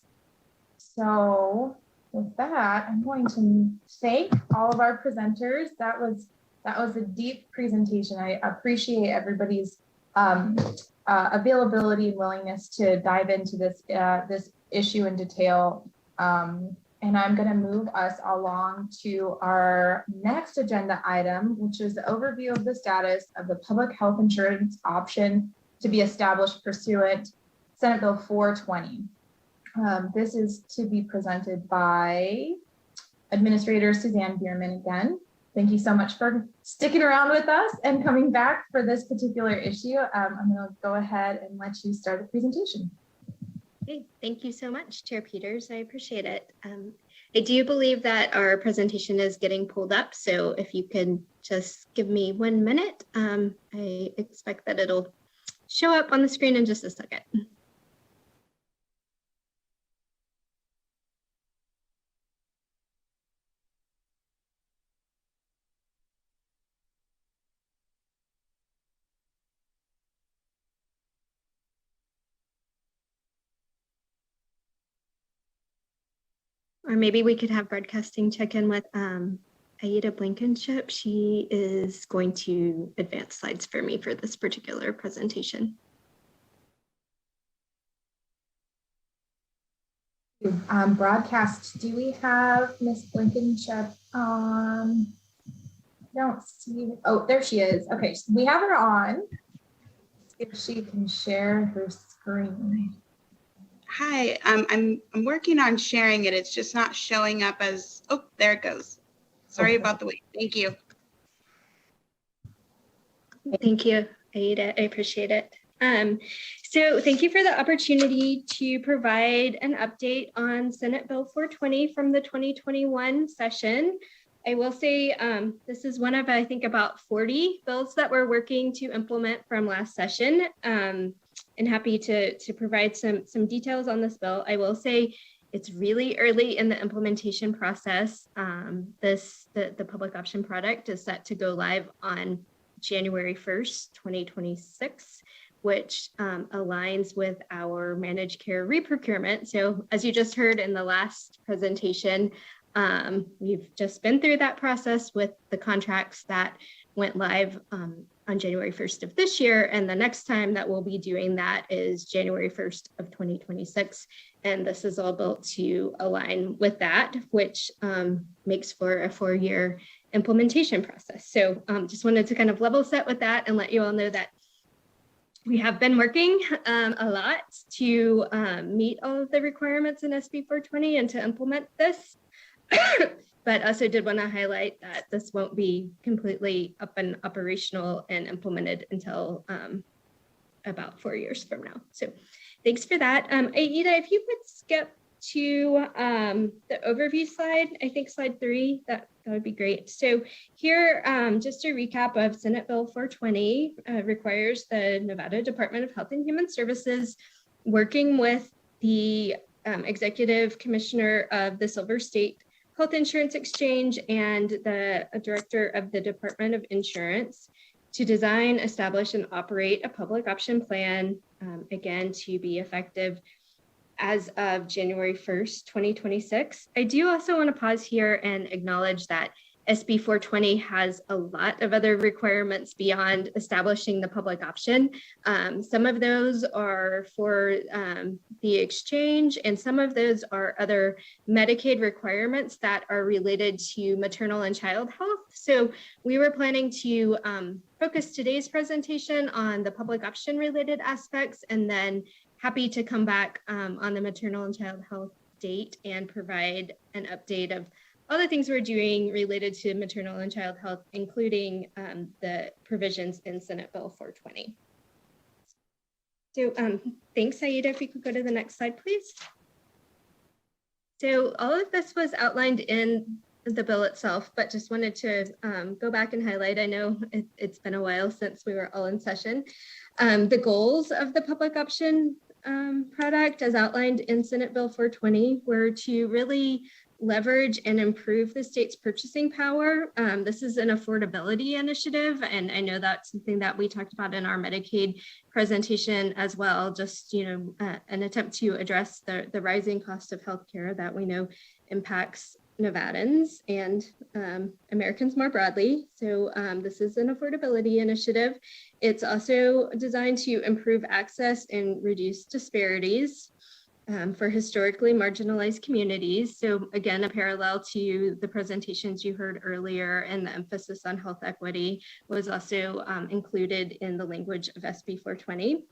So with that, I'm going to thank all of our presenters. That was a deep presentation. I appreciate everybody's availability and willingness to dive into this issue in detail. And I'm going to move us along to our next agenda item, which is the overview of the status of the public health insurance option to be established pursuant Senate Bill 420. This is to be presented by Administrator Suzanne Bierman again. Thank you so much for sticking around with us and coming back for this particular issue. I'm going to go ahead and let you start the presentation. Okay, thank you so much, Chair Peters. I appreciate it. I do believe that our presentation is getting pulled up, so if you can just give me 1 minute, I expect that it'll show up on the screen in just a second. Or maybe we could have broadcasting check in with Aida Blankenship. She is going to advance slides for me for this particular presentation. Broadcast, do we have Miss Blankenship on? I don't see, oh, there she is. Okay, we have her on. If she can share her screen. Hi, I'm working on sharing it. It's just not showing up as, oh, there it goes. Sorry about the wait. Thank you. Thank you, Aida. I appreciate it. So thank you for the opportunity to provide an update on Senate Bill 420 from the 2021 session. I will say this is one of, I think, about 40 bills that we're working to implement from last session. And happy to provide some details on this bill. I will say it's really early in the implementation process. The public option product is set to go live on January 1st, 2026, which aligns with our managed care reprocurement. So as you just heard in the last presentation, we've just been through that process with the contracts that went live on January 1st of this year. And the next time that we'll be doing that is January 1st of 2026. And this is all built to align with that, which makes for a 4-year implementation process. So just wanted to kind of level set with that and let you all know that we have been working a lot to meet all of the requirements in SB 420 and to implement this. But also did want to highlight that this won't be completely up and operational and implemented until about 4 years from now. So thanks for that. Aida, if you could skip to the overview slide, I think slide 3, that would be great. So here, just a recap of Senate Bill 420 requires the Nevada Department of Health and Human Services working with the Executive Commissioner of the Silver State Health Insurance Exchange and the director of the Department of Insurance to design, establish, and operate a public option plan, again, to be effective as of January 1st, 2026. I do also want to pause here and acknowledge that SB 420 has a lot of other requirements beyond establishing the public option. Some of those are for the exchange, and some of those are other Medicaid requirements that are related to maternal and child health. So we were planning to focus today's presentation on the public option related aspects, and then happy to come back on the maternal and child health date and provide an update of all the things we're doing related to maternal and child health, including the provisions in Senate Bill 420. So thanks, Aida. If we could go to the next slide, please. So all of this was outlined in the bill itself, but just wanted to go back and highlight. I know it's been a while since we were all in session. The goals of the public option product, as outlined in Senate Bill 420, were to really leverage and improve the state's purchasing power. This is an affordability initiative, and I know that's something that we talked about in our Medicaid presentation as well, just an attempt to address the rising cost of healthcare that we know impacts Nevadans and Americans more broadly. So this is an affordability initiative. It's also designed to improve access and reduce disparities for historically marginalized communities. So again, a parallel to the presentations you heard earlier, and the emphasis on health equity was also included in the language of SB 420.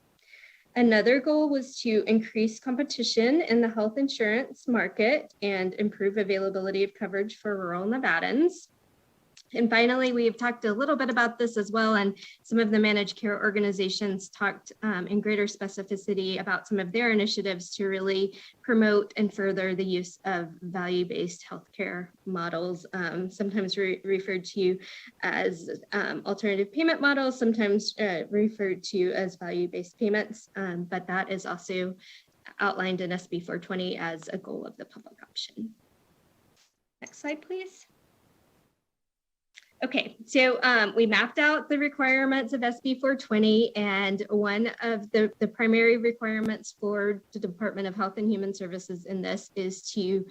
Another goal was to increase competition in the health insurance market and improve availability of coverage for rural Nevadans. And finally, we've talked a little bit about this as well, and some of the managed care organizations talked in greater specificity about some of their initiatives to really promote and further the use of value-based healthcare models, sometimes referred to as alternative payment models, sometimes referred to as value-based payments, but that is also outlined in SB 420 as a goal of the public option. Next slide, please. Okay, so we mapped out the requirements of SB 420, and one of the primary requirements for the Department of Health and Human Services in this is to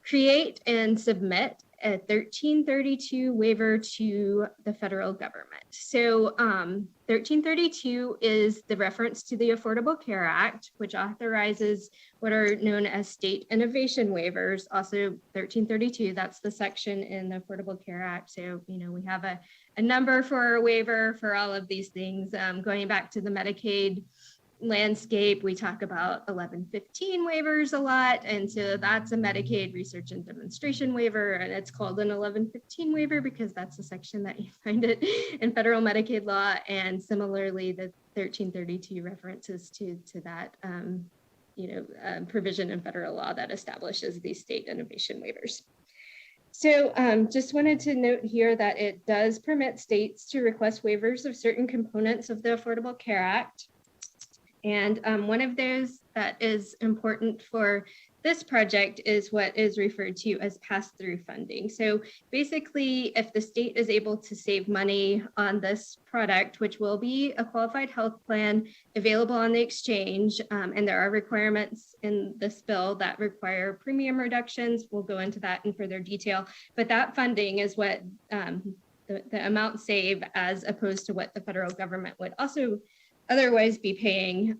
create and submit a 1332 waiver to the federal government. So 1332 is the reference to the Affordable Care Act, which authorizes what are known as state innovation waivers. Also 1332, that's the section in the Affordable Care Act. So, we have a number for a waiver for all of these things. Going back to the Medicaid landscape, we talk about 1115 waivers a lot, and so that's a Medicaid research and demonstration waiver, and it's called an 1115 waiver because that's the section that you find it in federal Medicaid law. And similarly, the 1332 references to that provision in federal law that establishes these state innovation waivers. So just wanted to note here that it does permit states to request waivers of certain components of the Affordable Care Act. And one of those that is important for this project is what is referred to as pass-through funding. So basically, if the state is able to save money on this product, which will be a qualified health plan available on the exchange, and there are requirements in this bill that require premium reductions. We'll go into that in further detail, but that funding is what the amount saved as opposed to what the federal government would also otherwise be paying.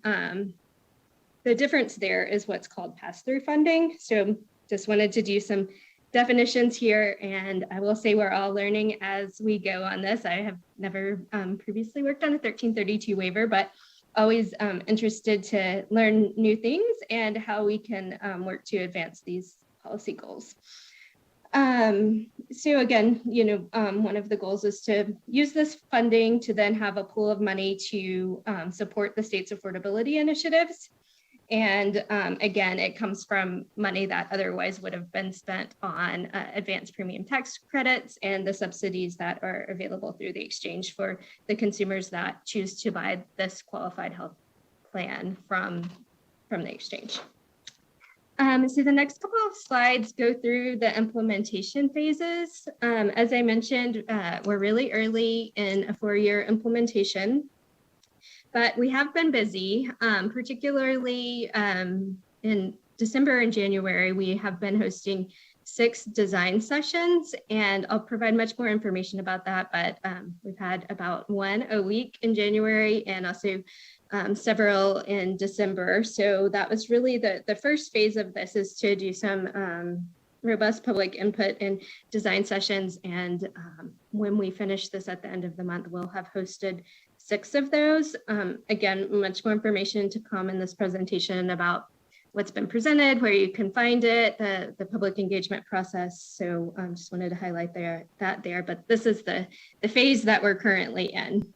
The difference there is what's called pass-through funding. So just wanted to do some definitions here, and I will say we're all learning as we go on this. I have never previously worked on a 1332 waiver, but always interested to learn new things and how we can work to advance these policy goals. So again, one of the goals is to use this funding to then have a pool of money to support the state's affordability initiatives. And again, it comes from money that otherwise would have been spent on advanced premium tax credits and the subsidies that are available through the exchange for the consumers that choose to buy this qualified health plan from the exchange. So the next couple of slides go through the implementation phases. As I mentioned, we're really early in a 4-year implementation, but we have been busy, particularly in December and January, we have been hosting 6 design sessions, and I'll provide much more information about that, but we've had about 1 a week in January and also several in December. So that was really the first phase of this, is to do some robust public input and design sessions. And when we finish this at the end of the month, we'll have hosted 6 of those. Again, much more information to come in this presentation about what's been presented, where you can find it, the public engagement process. So just wanted to highlight that there, but this is the phase that we're currently in.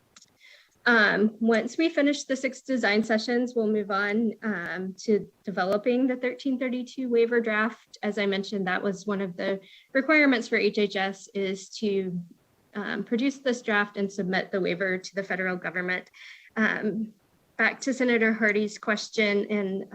Once we finish the 6 design sessions, we'll move on to developing the 1332 waiver draft. As I mentioned, that was one of the requirements for HHS, is to produce this draft and submit the waiver to the federal government. Back to Senator Hardy's question in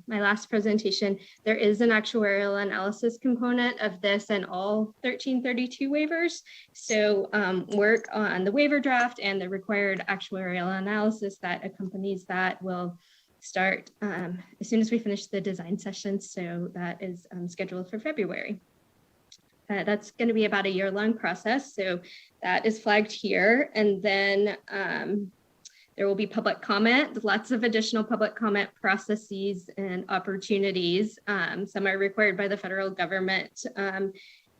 my last presentation, there is an actuarial analysis component of this and all 1332 waivers. So work on the waiver draft and the required actuarial analysis that accompanies that will start as soon as we finish the design session. So that is scheduled for February. That's going to be about a year-long process. So that is flagged here. And then there will be public comment, lots of additional public comment processes and opportunities. Some are required by the federal government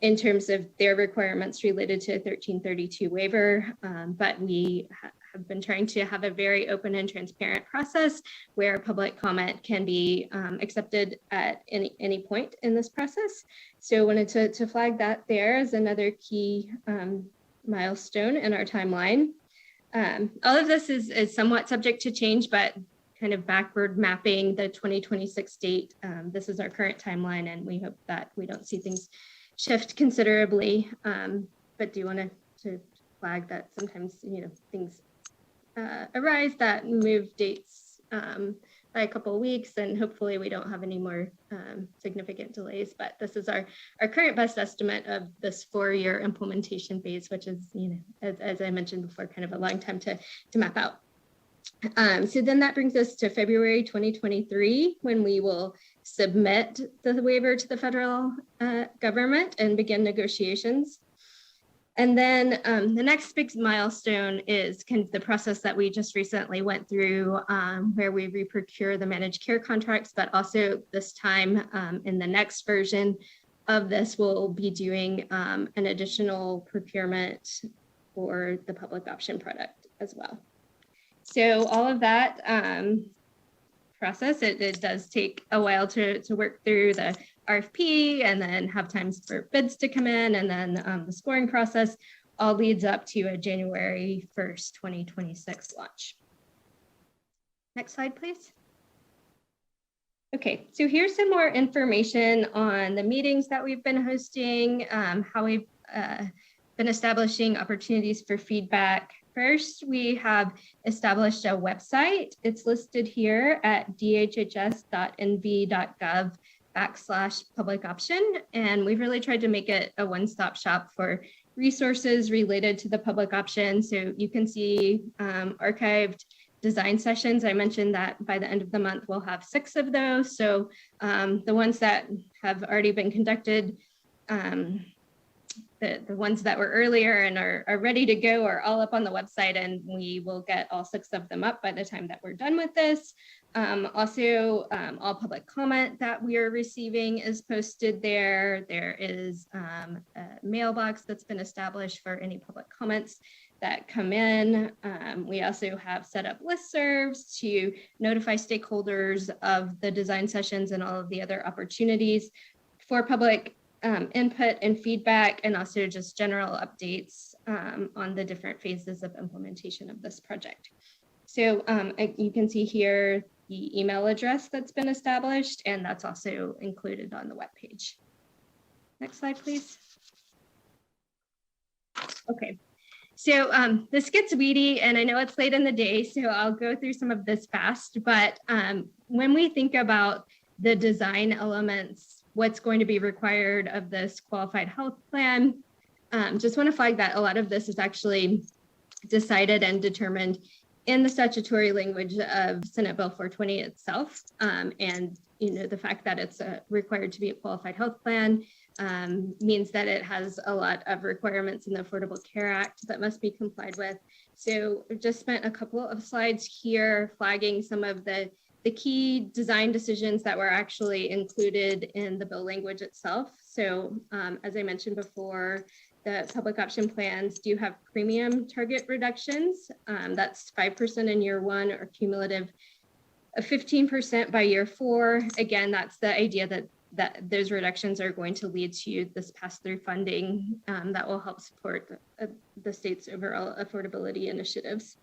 in terms of their requirements related to a 1332 waiver, but we have been trying to have a very open and transparent process where public comment can be accepted at any point in this process. So I wanted to flag that there as another key milestone in our timeline. All of this is somewhat subject to change, but kind of backward mapping the 2026 date. This is our current timeline, and we hope that we don't see things shift considerably, but do want to flag that sometimes, things arise that move dates by a couple of weeks, and hopefully we don't have any more significant delays. But this is our current best estimate of this 4-year implementation phase, which is, as I mentioned before, kind of a long time to map out. So then that brings us to February 2023, when we will submit the waiver to the federal government and begin negotiations. And then the next big milestone is kind of the process that we just recently went through, where we reprocure the managed care contracts, but also this time in the next version of this, we'll be doing an additional procurement for the public option product as well. So all of that process, it does take a while to work through the RFP and then have times for bids to come in, and then the scoring process all leads up to a January 1st, 2026 launch. Next slide, please. Okay, so here's some more information on the meetings that we've been hosting, how we've been establishing opportunities for feedback. First, we have established a website. It's listed here at dhs.nv.gov/public option. And we've really tried to make it a one-stop shop for resources related to the public option. So you can see archived design sessions. I mentioned that by the end of the month, we'll have 6 of those. So the ones that have already been conducted, the ones that were earlier and are ready to go are all up on the website, and we will get all 6 of them up by the time that we're done with this. Also, all public comment that we are receiving is posted there. There is a mailbox that's been established for any public comments that come in. We also have set up listservs to notify stakeholders of the design sessions and all of the other opportunities for public input and feedback, and also just general updates on the different phases of implementation of this project. So you can see here the email address that's been established, and that's also included on the webpage. Next slide, please. Okay, so this gets weedy, and I know it's late in the day, so I'll go through some of this fast, but when we think about the design elements, what's going to be required of this qualified health plan, just want to flag that a lot of this is actually decided and determined in the statutory language of Senate Bill 420 itself. And the fact that it's required to be a qualified health plan means that it has a lot of requirements in the Affordable Care Act that must be complied with. So I've just spent a couple of slides here flagging some of the key design decisions that were actually included in the bill language itself. So as I mentioned before, the public option plans do have premium target reductions. That's 5% in year 1 or cumulative of 15% by year 4. Again, that's the idea that those reductions are going to lead to this pass-through funding that will help support the state's overall affordability initiatives.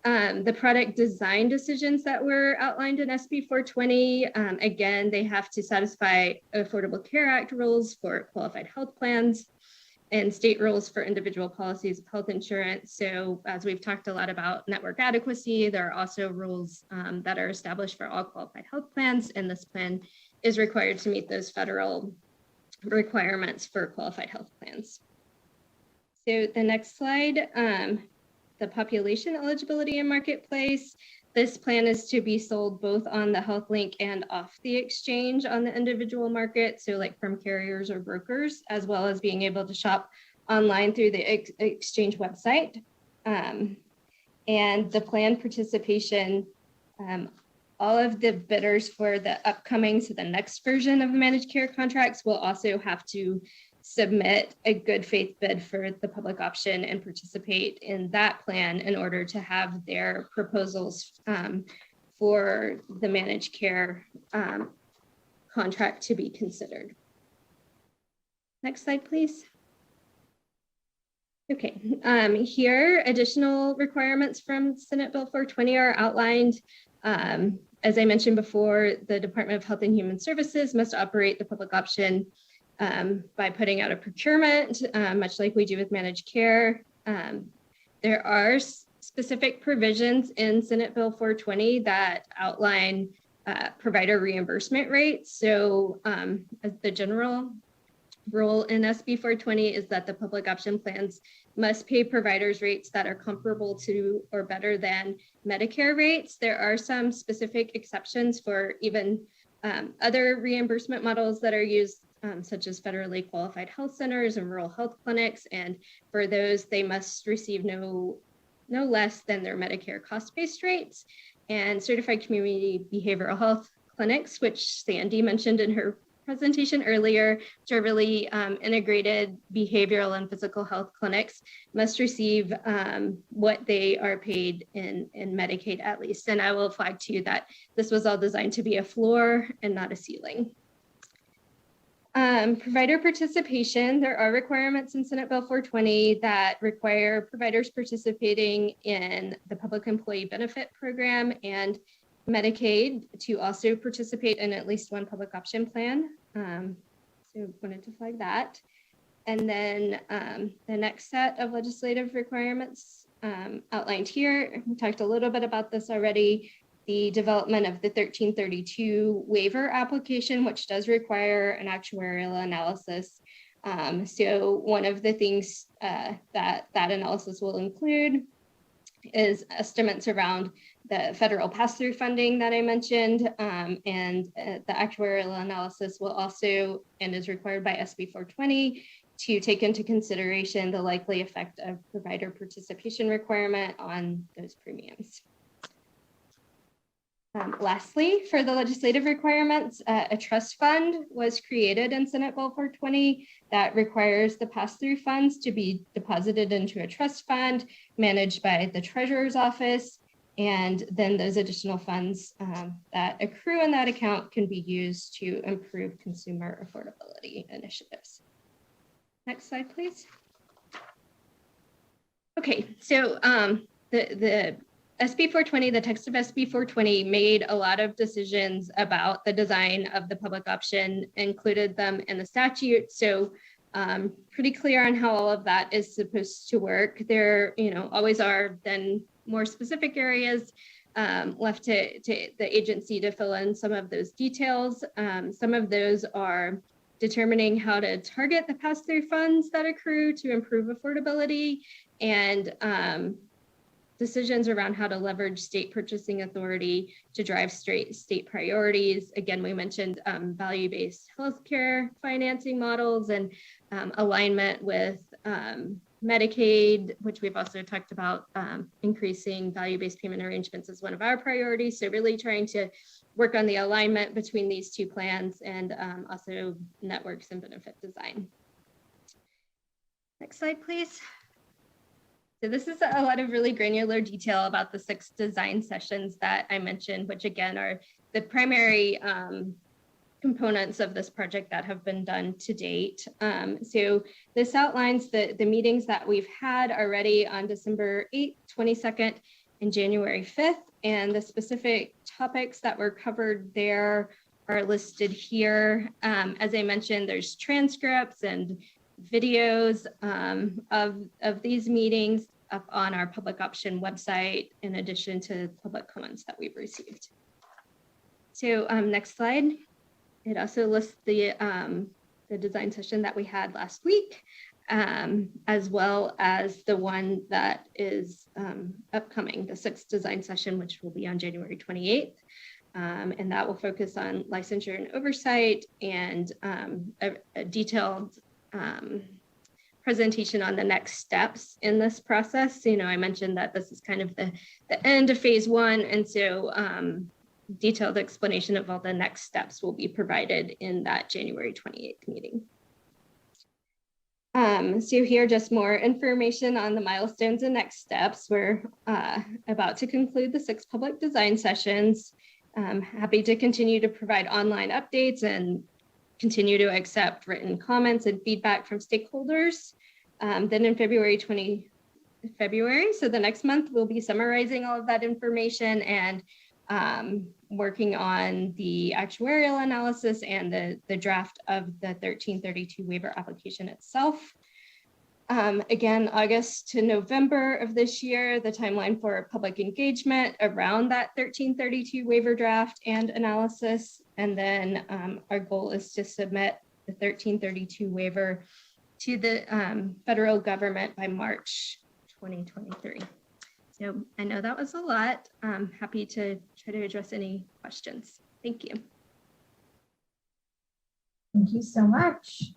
The product design decisions that were outlined in SB 420, again, they have to satisfy Affordable Care Act rules for qualified health plans and state rules for individual policies of health insurance. So as we've talked a lot about network adequacy, there are also rules that are established for all qualified health plans, and this plan is required to meet those federal requirements for qualified health plans. So the next slide, the population eligibility and marketplace. This plan is to be sold both on the HealthLink and off the exchange on the individual market, so like from carriers or brokers, as well as being able to shop online through the exchange website. And the plan participation, all of the bidders for the upcoming, so the next version of the managed care contracts will also have to submit a good faith bid for the public option and participate in that plan in order to have their proposals for the managed care contract to be considered. Next slide, please. Okay, here additional requirements from Senate Bill 420 are outlined. As I mentioned before, the Department of Health and Human Services must operate the public option by putting out a procurement, much like we do with managed care. There are specific provisions in Senate Bill 420 that outline provider reimbursement rates. So the general rule in SB 420 is that the public option plans must pay providers rates that are comparable to or better than Medicare rates. There are some specific exceptions for even other reimbursement models that are used, such as federally qualified health centers and rural health clinics. And for those, they must receive no less than their Medicare cost-based rates. And certified community behavioral health clinics, which Sandy mentioned in her presentation earlier, which are really integrated behavioral and physical health clinics, must receive what they are paid in Medicaid at least. And I will flag to you that this was all designed to be a floor and not a ceiling. Provider participation, there are requirements in Senate Bill 420 that require providers participating in the Public Employee Benefit Program and Medicaid to also participate in at least one public option plan. So wanted to flag that. And then the next set of legislative requirements outlined here, we talked a little bit about this already, the development of the 1332 waiver application, which does require an actuarial analysis. So one of the things that analysis will include is estimates around the federal pass-through funding that I mentioned, and the actuarial analysis will also, and is required by SB 420, to take into consideration the likely effect of provider participation requirement on those premiums. Lastly, for the legislative requirements, a trust fund was created in Senate Bill 420 that requires the pass-through funds to be deposited into a trust fund managed by the Treasurer's Office. And then those additional funds that accrue in that account can be used to improve consumer affordability initiatives. Next slide, please. Okay, so the SB 420, the text of SB 420 made a lot of decisions about the design of the public option, included them in the statute. So pretty clear on how all of that is supposed to work. There, always are then more specific areas left to the agency to fill in some of those details. Some of those are determining how to target the pass-through funds that accrue to improve affordability, and decisions around how to leverage state purchasing authority to drive state priorities. Again, we mentioned value-based healthcare financing models and alignment with Medicaid, which we've also talked about, increasing value-based payment arrangements as one of our priorities. So really trying to work on the alignment between these two plans and also networks and benefit design. Next slide, please. So this is a lot of really granular detail about the 6 design sessions that I mentioned, which again are the primary components of this project that have been done to date. So this outlines the meetings that we've had already on December 8th, 22nd, and January 5th. And the specific topics that were covered there are listed here. As I mentioned, there's transcripts and videos of these meetings up on our public option website, in addition to public comments that we've received. So next slide. It also lists the design session that we had last week, as well as the one that is upcoming, the 6th design session, which will be on January 28th. And that will focus on licensure and oversight and a detailed presentation on the next steps in this process. You know, I mentioned that this is kind of the end of phase 1. And so detailed explanation of all the next steps will be provided in that January 28th meeting. So here, just more information on the milestones and next steps. We're about to conclude the 6 public design sessions. Happy to continue to provide online updates and continue to accept written comments and feedback from stakeholders. Then in February, so the next month, we'll be summarizing all of that information and working on the actuarial analysis and the draft of the 1332 waiver application itself. Again, August to November of this year, the timeline for public engagement around that 1332 waiver draft and analysis. And then our goal is to submit the 1332 waiver to the federal government by March 2023. So I know that was a lot. I'm happy to try to address any questions. Thank you. Thank you so much.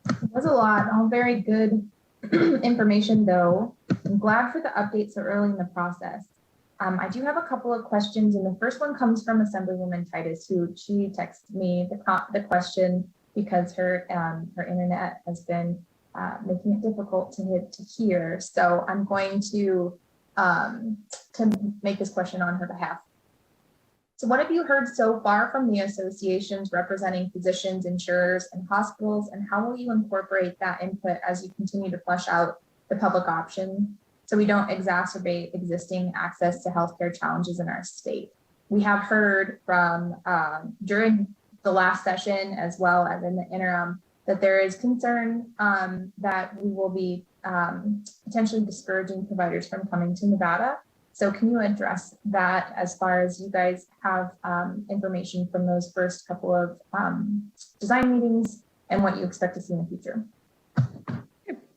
It was a lot, all very good information though. I'm glad for the update so early in the process. I do have a couple of questions, and the first one comes from Assemblywoman Titus, who she texted me the question because her internet has been making it difficult to hear. So I'm going to make this question on her behalf. So what have you heard so far from the associations representing physicians, insurers, and hospitals, and how will you incorporate that input as you continue to flesh out the public option so we don't exacerbate existing access to healthcare challenges in our state? We have heard from during the last session, as well as in the interim, that there is concern that we will be potentially discouraging providers from coming to Nevada. So can you address that as far as you guys have information from those first couple of design meetings and what you expect to see in the future?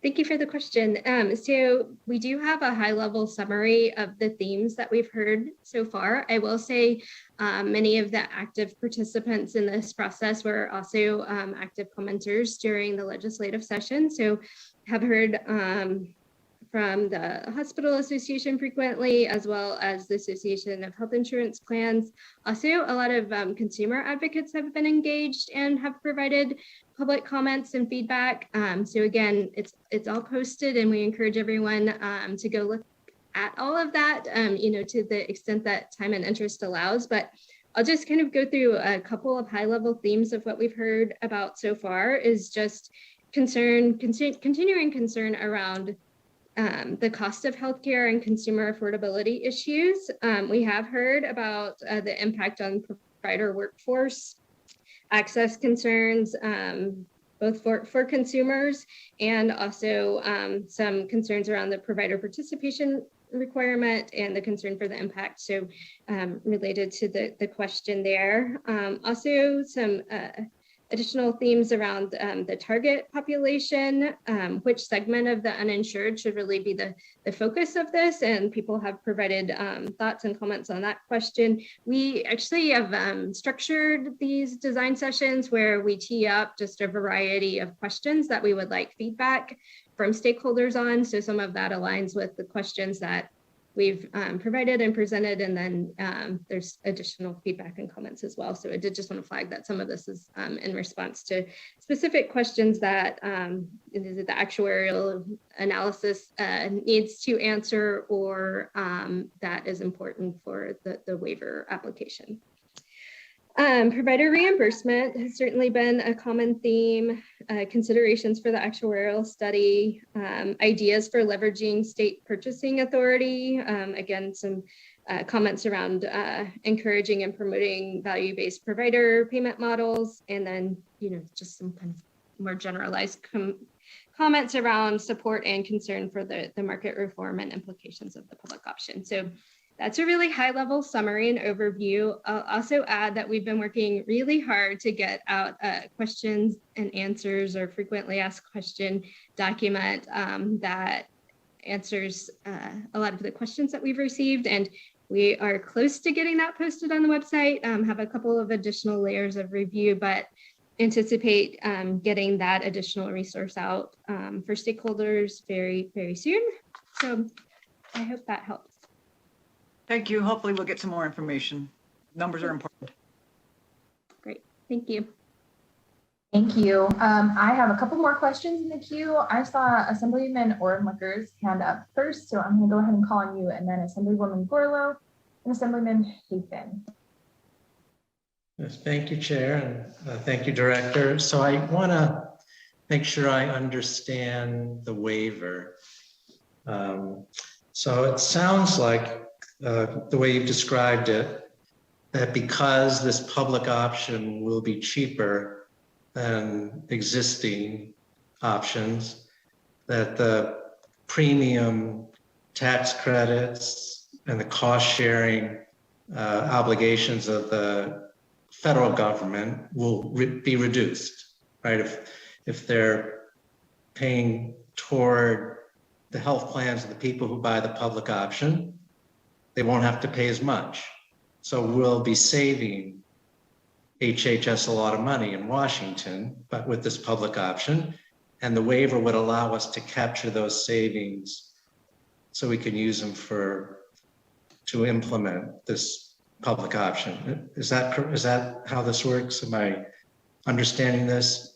Thank you for the question. So we do have a high-level summary of the themes that we've heard so far. I will say many of the active participants in this process were also active commenters during the legislative session. So have heard from the Hospital Association frequently, as well as the Association of Health Insurance Plans. Also, a lot of consumer advocates have been engaged and have provided public comments and feedback. So again, it's all posted, and we encourage everyone to go look at all of that, you know, to the extent that time and interest allows. But I'll just kind of go through a couple of high-level themes of what we've heard about so far. Is just continuing concern around the cost of healthcare and consumer affordability issues. We have heard about the impact on provider workforce, access concerns, both for consumers, and also some concerns around the provider participation requirement and the concern for the impact. So related to the question there. Also some additional themes around the target population, which segment of the uninsured should really be the focus of this, and people have provided thoughts and comments on that question. We actually have structured these design sessions where we tee up just a variety of questions that we would like feedback from stakeholders on. So some of that aligns with the questions that we've provided and presented, and then there's additional feedback and comments as well. So I did just want to flag that some of this is in response to specific questions that the actuarial analysis needs to answer, or that is important for the waiver application. Provider reimbursement has certainly been a common theme, considerations for the actuarial study, ideas for leveraging state purchasing authority. Again, some comments around encouraging and promoting value-based provider payment models, and then, just some kind of more generalized comments around support and concern for the market reform and implications of the public option. So that's a really high-level summary and overview. I'll also add that we've been working really hard to get out questions and answers, or frequently asked question document that answers a lot of the questions that we've received. And we are close to getting that posted on the website, have a couple of additional layers of review, but anticipate getting that additional resource out for stakeholders very, very soon. So I hope that helps. Thank you. Hopefully we'll get some more information. Numbers are important. Great. Thank you. Thank you. I have a couple more questions in the queue. I saw Assemblyman Ornlicker's hand up first, so I'm going to go ahead and call on you, and then Assemblywoman Gorlow and Assemblyman Hafen. Yes, thank you, Chair, and thank you, Director. So I want to make sure I understand the waiver. So it sounds like the way you've described it, that because this public option will be cheaper than existing options, that the premium tax credits and the cost sharing obligations of the federal government will be reduced, right? If they're paying toward the health plans of the people who buy the public option, they won't have to pay as much. So we'll be saving HHS a lot of money in Washington, but with this public option, and the waiver would allow us to capture those savings so we can use them to implement this public option. Is that how this works? Am I understanding this?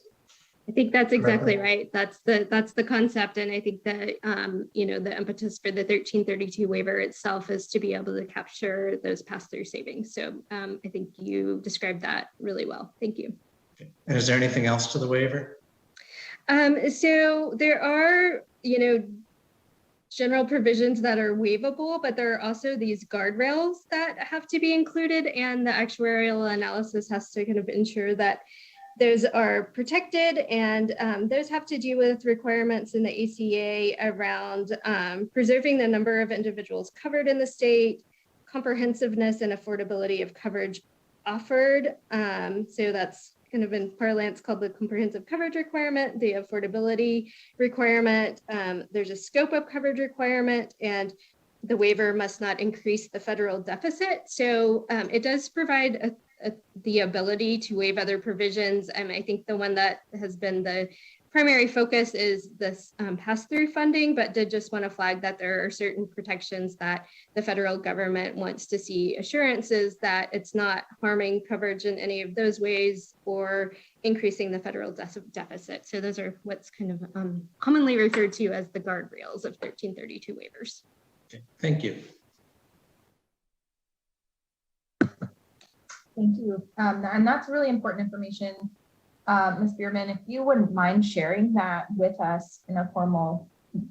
I think that's exactly right. That's the concept, and I think that the impetus for the 1332 waiver itself is to be able to capture those pass-through savings. So I think you described that really well. Thank you. Okay. And is there anything else to the waiver? So there are general provisions that are waivable, but there are also these guardrails that have to be included, and the actuarial analysis has to kind of ensure that those are protected, and those have to do with requirements in the ACA around preserving the number of individuals covered in the state, comprehensiveness and affordability of coverage offered. So that's kind of in parlance called the comprehensive coverage requirement, the affordability requirement. There's a scope of coverage requirement, and the waiver must not increase the federal deficit. So it does provide the ability to waive other provisions. And I think the one that has been the primary focus is this pass-through funding, but did just want to flag that there are certain protections that the federal government wants to see assurances that it's not harming coverage in any of those ways or increasing the federal deficit. So those are what's kind of commonly referred to as the guardrails of 1332 waivers. Okay. Thank you. Thank you. And that's really important information. Ms. Bierman, if you wouldn't mind sharing that with us in a formal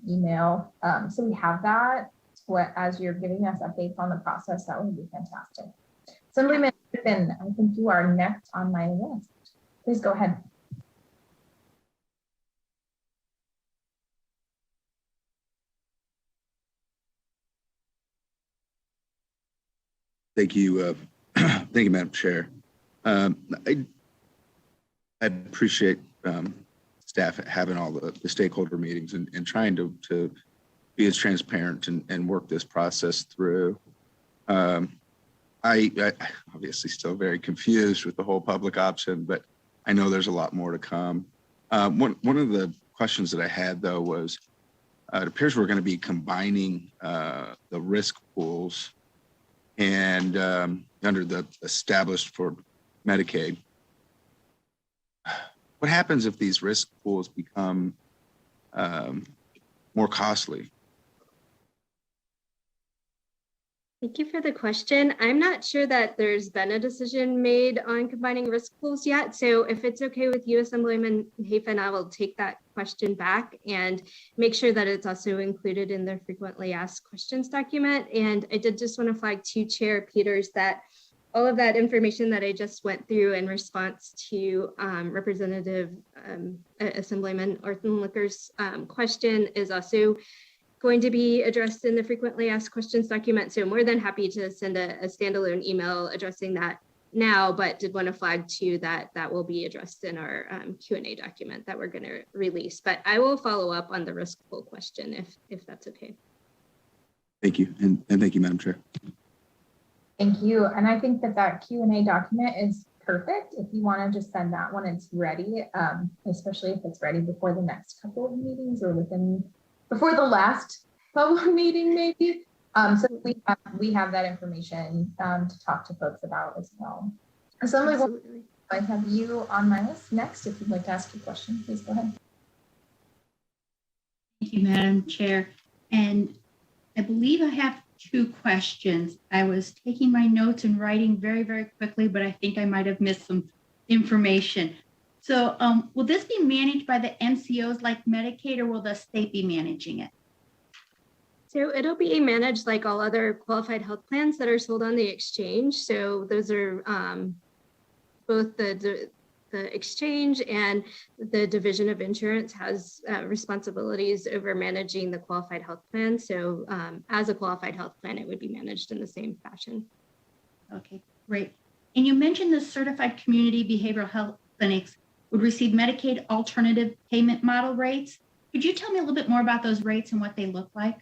email, so we have that as you're giving us updates on the process, that would be fantastic. Assemblyman Griffin, I think you are next on my list. Please go ahead. Thank you. Thank you, Madam Chair. I appreciate staff having all the stakeholder meetings and trying to be as transparent and work this process through. I obviously still very confused with the whole public option, but I know there's a lot more to come. One of the questions that I had though was, it appears we're going to be combining the risk pools and under the established for Medicaid. What happens if these risk pools become more costly? Thank you for the question. I'm not sure that there's been a decision made on combining risk pools yet. So if it's okay with you, Assemblyman Hafen, I will take that question back and make sure that it's also included in the frequently asked questions document. And I did just want to flag to Chair Peters that all of that information that I just went through in response to Representative Assemblyman Orton-Licker's question is also going to be addressed in the frequently asked questions document. So more than happy to send a standalone email addressing that now, but did want to flag too that that will be addressed in our Q&A document that we're going to release. But I will follow up on the risk pool question if that's okay. Thank you, and thank you, Madam Chair. Thank you. And I think that Q&A document is perfect. If you want to just send that when it's ready, especially if it's ready before the next couple of meetings or before the last public meeting, maybe. So we have that information to talk to folks about as well. Assemblywoman, I have you on my list next. If you'd like to ask a question, please go ahead. Thank you, Madam Chair. And I believe I have two questions. I was taking my notes and writing very, very quickly, but I think I might have missed some information. So will this be managed by the MCOs like Medicaid, or will the state be managing it? So it'll be managed like all other qualified health plans that are sold on the exchange. So those are both the exchange and the Division of Insurance has responsibilities over managing the qualified health plan. So as a qualified health plan, it would be managed in the same fashion. Okay, great. And you mentioned the certified community behavioral health clinics would receive Medicaid alternative payment model rates. Could you tell me a little bit more about those rates and what they look like?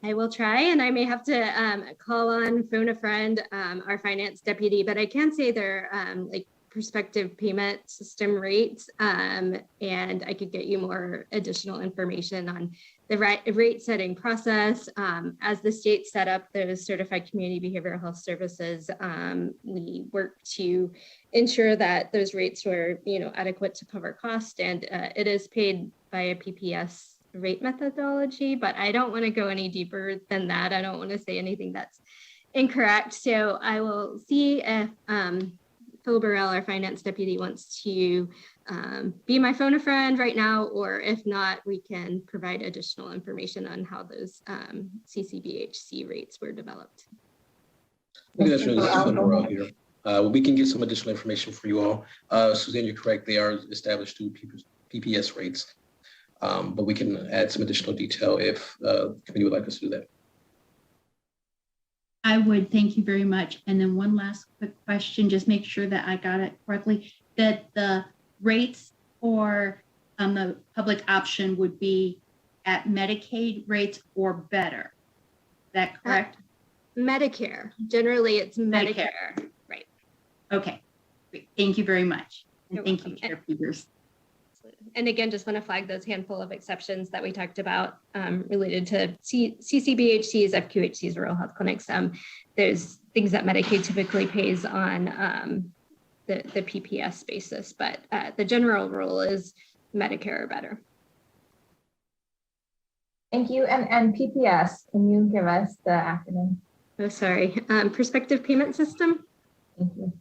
I will try, and I may have to phone a friend, our finance deputy, but I can say they're like prospective payment system rates, and I could get you more additional information on the rate setting process. As the state set up those certified community behavioral health services, we work to ensure that those rates were, adequate to cover cost, and it is paid by a PPS rate methodology, but I don't want to go any deeper than that. I don't want to say anything that's incorrect. So I will see if Phil Burrell, our finance deputy, wants to be my phone a friend right now, or if not, we can provide additional information on how those CCBHC rates were developed. I think that's really Phil here. We can get some additional information for you all. Suzanne, you're correct. They are established through PPS rates, but we can add some additional detail if the committee would like us to do that. I would, thank you very much. And then one last quick question, just make sure that I got it correctly, that the rates for the public option would be at Medicaid rates or better. Is that correct? Medicare. Generally, it's Medicare. Right. Okay. Great. Thank you very much. And thank you, Chair Peters. And again, just want to flag those handful of exceptions that we talked about related to CCBHCs, FQHCs, rural health clinics. There's things that Medicaid typically pays on the PPS basis, but the general rule is Medicare or better. Thank you. And PPS, can you give us the acronym? Oh, sorry. Prospective Payment System. Thank you.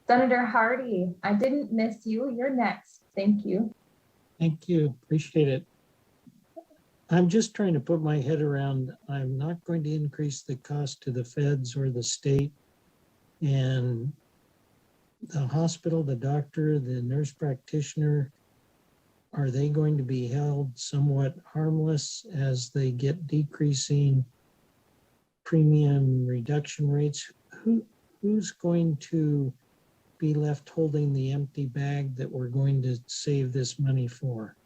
Senator Hardy, I didn't miss you. You're next. Thank you. Thank you. Appreciate it. I'm just trying to put my head around, I'm not going to increase the cost to the feds or the state, and the hospital, the doctor, the nurse practitioner, are they going to be held somewhat harmless as they get decreasing premium reduction rates? Who's going to be left holding the empty bag that we're going to save this money for?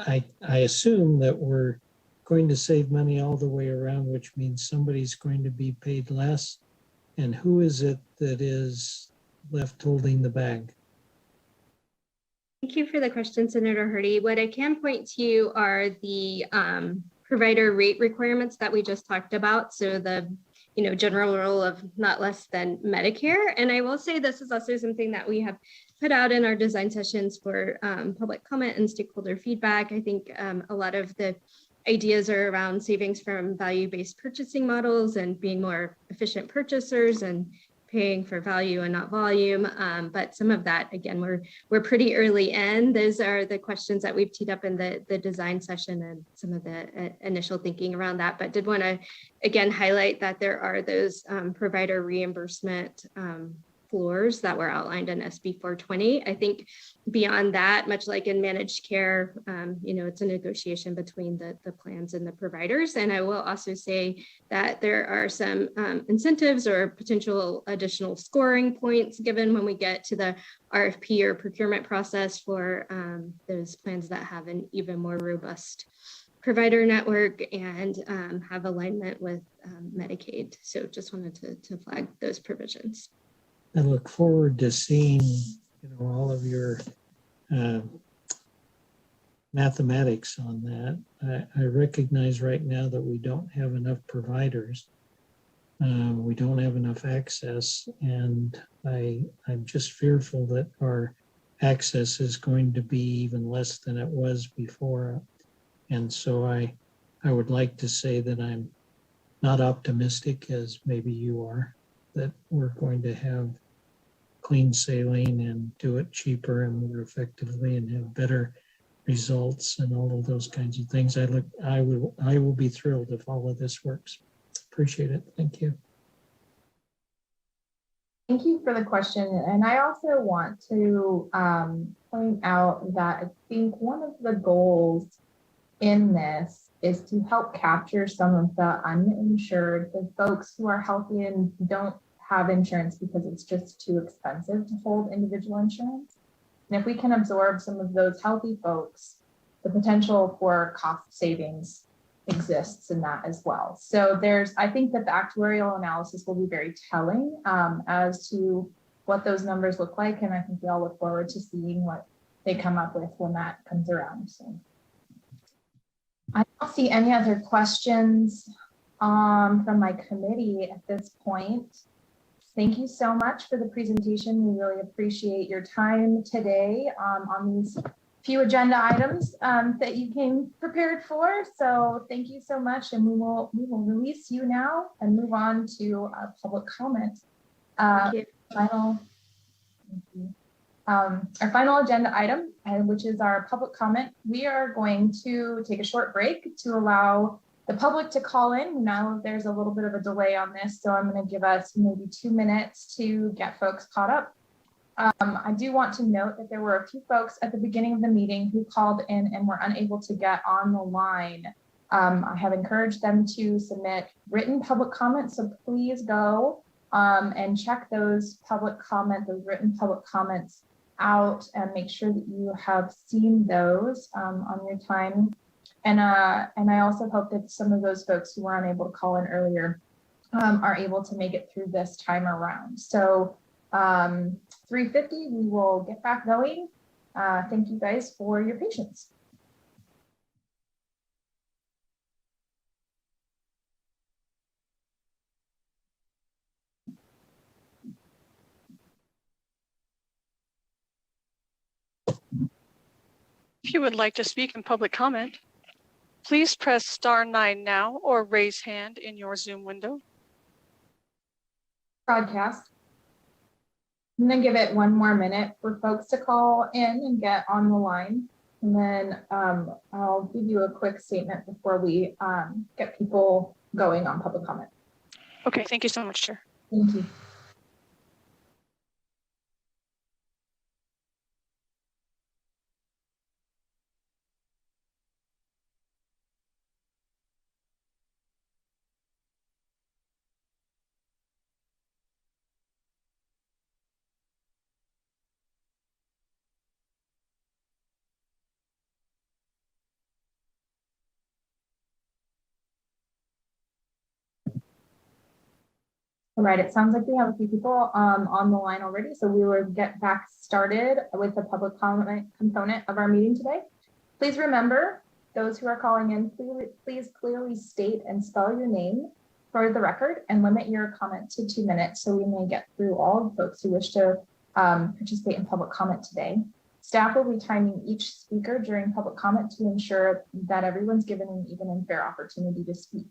I assume that we're going to save money all the way around, which means somebody's going to be paid less. And who is it that is left holding the bag? Thank you for the question, Senator Hardy. What I can point to are the provider rate requirements that we just talked about. So the general rule of not less than Medicare. And I will say this is also something that we have put out in our design sessions for public comment and stakeholder feedback. I think a lot of the ideas are around savings from value-based purchasing models and being more efficient purchasers and paying for value and not volume. But some of that, again, we're pretty early in. Those are the questions that we've teed up in the design session and some of the initial thinking around that. But did want to, again, highlight that there are those provider reimbursement floors that were outlined in SB 420. I think beyond that, much like in managed care, it's a negotiation between the plans and the providers. And I will also say that there are some incentives or potential additional scoring points given when we get to the RFP or procurement process for those plans that have an even more robust provider network and have alignment with Medicaid. So just wanted to flag those provisions. I look forward to seeing, all of your mathematics on that. I recognize right now that we don't have enough providers. We don't have enough access, and I'm just fearful that our access is going to be even less than it was before. And so I would like to say that I'm not optimistic as maybe you are, that we're going to have clean sailing and do it cheaper and more effectively and have better results and all of those kinds of things. I will be thrilled if all of this works. Appreciate it. Thank you. Thank you for the question. And I also want to point out that I think one of the goals in this is to help capture some of the uninsured, the folks who are healthy and don't have insurance because it's just too expensive to hold individual insurance. And if we can absorb some of those healthy folks, the potential for cost savings exists in that as well. So I think that the actuarial analysis will be very telling as to what those numbers look like. And I think we all look forward to seeing what they come up with when that comes around. So I don't see any other questions from my committee at this point. Thank you so much for the presentation. We really appreciate your time today on these few agenda items that you came prepared for. So thank you so much, and we will release you now and move on to our public comment. Our final agenda item, which is our public comment. We are going to take a short break to allow the public to call in. Now there's a little bit of a delay on this, so I'm going to give us maybe 2 minutes to get folks caught up. I do want to note that there were a few folks at the beginning of the meeting who called in and were unable to get on the line. I have encouraged them to submit written public comments, so please go and check those written public comments out and make sure that you have seen those on your time. And I also hope that some of those folks who were unable to call in earlier are able to make it through this time around. So 3:50, we will get back going. Thank you guys for your patience. If you would like to speak in public comment, please press *9 now or raise hand in your Zoom window. Broadcast. I'm going to give it 1 more minute for folks to call in and get on the line. And then I'll give you a quick statement before we get people going on public comment. Okay, thank you so much, Chair. Thank you. All right, it sounds like we have a few people on the line already, so we will get back started with the public comment component of our meeting today. Please remember, those who are calling in, please clearly state and spell your name for the record and limit your comment to 2 minutes so we may get through all the folks who wish to participate in public comment today. Staff will be timing each speaker during public comment to ensure that everyone's given an even and fair opportunity to speak.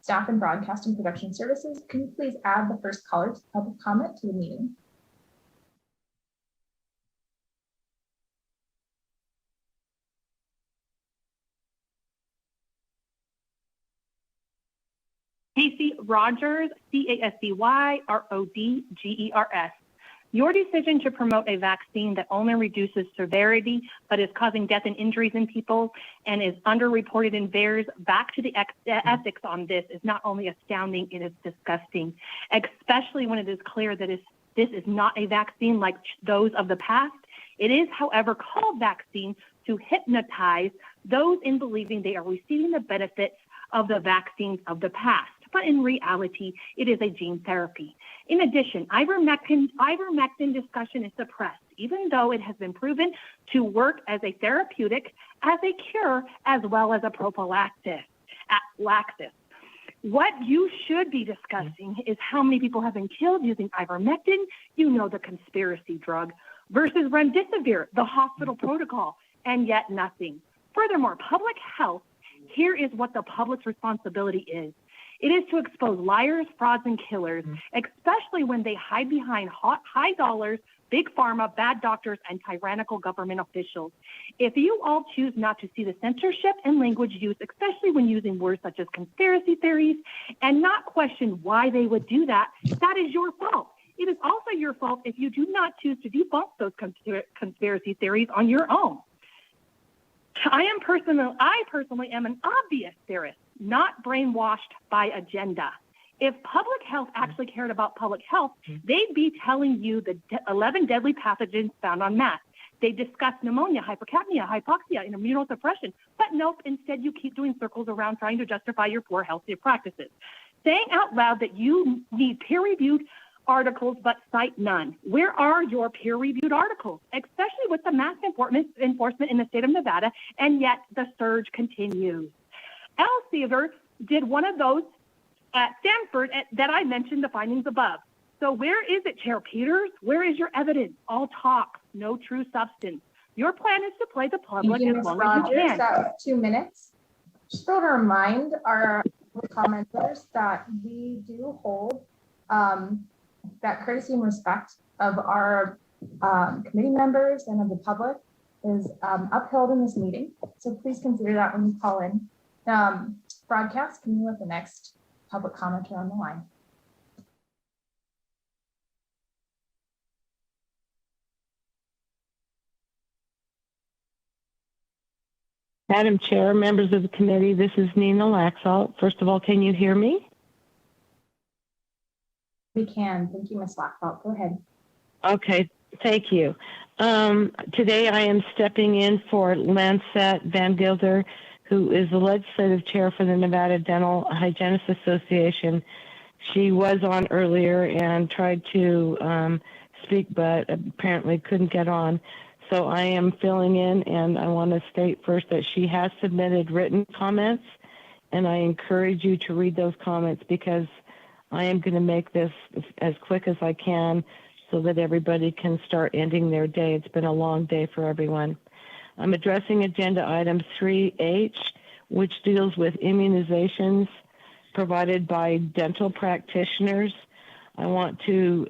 Staff and Broadcast and Production Services, can you please add the first caller to public comment to the meeting? Casey Rogers, CASDYRODGERS. Your decision to promote a vaccine that only reduces severity but is causing death and injuries in people and is underreported in VAERS back to the ethics on this is not only astounding, it is disgusting, especially when it is clear that this is not a vaccine like those of the past. It is, however, called vaccine to hypnotize those in believing they are receiving the benefits of the vaccines of the past. But in reality, it is a gene therapy. In addition, ivermectin discussion is suppressed, even though it has been proven to work as a therapeutic, as a cure, as well as a prophylaxis. What you should be discussing is how many people have been killed using ivermectin, the conspiracy drug, versus remdesivir, the hospital protocol, and yet nothing. Furthermore, public health, here is what the public's responsibility is. It is to expose liars, frauds, and killers, especially when they hide behind high dollars, big pharma, bad doctors, and tyrannical government officials. If you all choose not to see the censorship and language used, especially when using words such as conspiracy theories, and not question why they would do that, that is your fault. It is also your fault if you do not choose to debunk those conspiracy theories on your own. I personally am an obvious theorist, not brainwashed by agenda. If public health actually cared about public health, they'd be telling you the 11 deadly pathogens found on masks. They discuss pneumonia, hypercapnia, hypoxia, and immunosuppression. But nope, instead you keep doing circles around trying to justify your poor health practices. Saying out loud that you need peer-reviewed articles but cite none. Where are your peer-reviewed articles, especially with the mask enforcement in the state of Nevada, and yet the surge continues? Elsevier did one of those at Stanford that I mentioned the findings above. So where is it, Chair Peters? Where is your evidence? All talk, no true substance. Your plan is to play the public as long as you can. That was 2 minutes. Just to remind our commenters that we do hold that courtesy and respect of our committee members and of the public is upheld in this meeting. So please consider that when you call in. Broadcast, can you let the next public commenter on the line? Madam Chair, members of the committee, this is Nina Laxalt. First of all, can you hear me? We can. Thank you, Ms. Laxalt. Go ahead. Okay, thank you. Today I am stepping in for Lancet Van Gilder, who is the legislative chair for the Nevada Dental Hygienists Association. She was on earlier and tried to speak, but apparently couldn't get on. So I am filling in, and I want to state first that she has submitted written comments, and I encourage you to read those comments because I am going to make this as quick as I can so that everybody can start ending their day. It's been a long day for everyone. I'm addressing agenda item 3H, which deals with immunizations provided by dental practitioners. I want to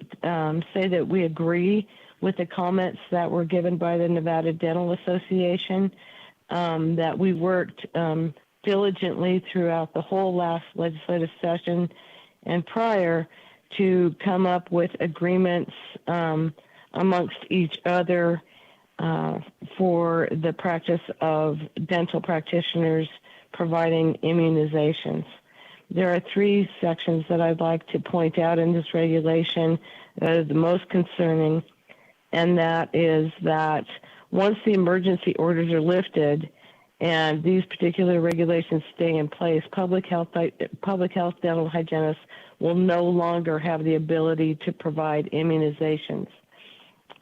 say that we agree with the comments that were given by the Nevada Dental Association, that we worked diligently throughout the whole last legislative session and prior to come up with agreements amongst each other for the practice of dental practitioners providing immunizations. There are 3 sections that I'd like to point out in this regulation that are the most concerning, and that is that once the emergency orders are lifted and these particular regulations stay in place, public health dental hygienists will no longer have the ability to provide immunizations.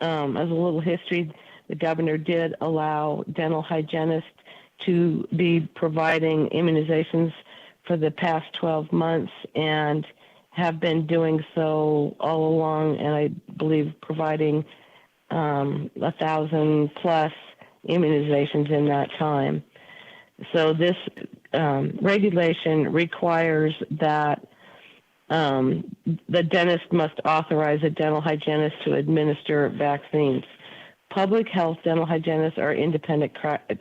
As a little history, the governor did allow dental hygienists to be providing immunizations for the past 12 months and have been doing so all along, and I believe providing 1,000 plus immunizations in that time. So this regulation requires that the dentist must authorize a dental hygienist to administer vaccines. Public health dental hygienists are independent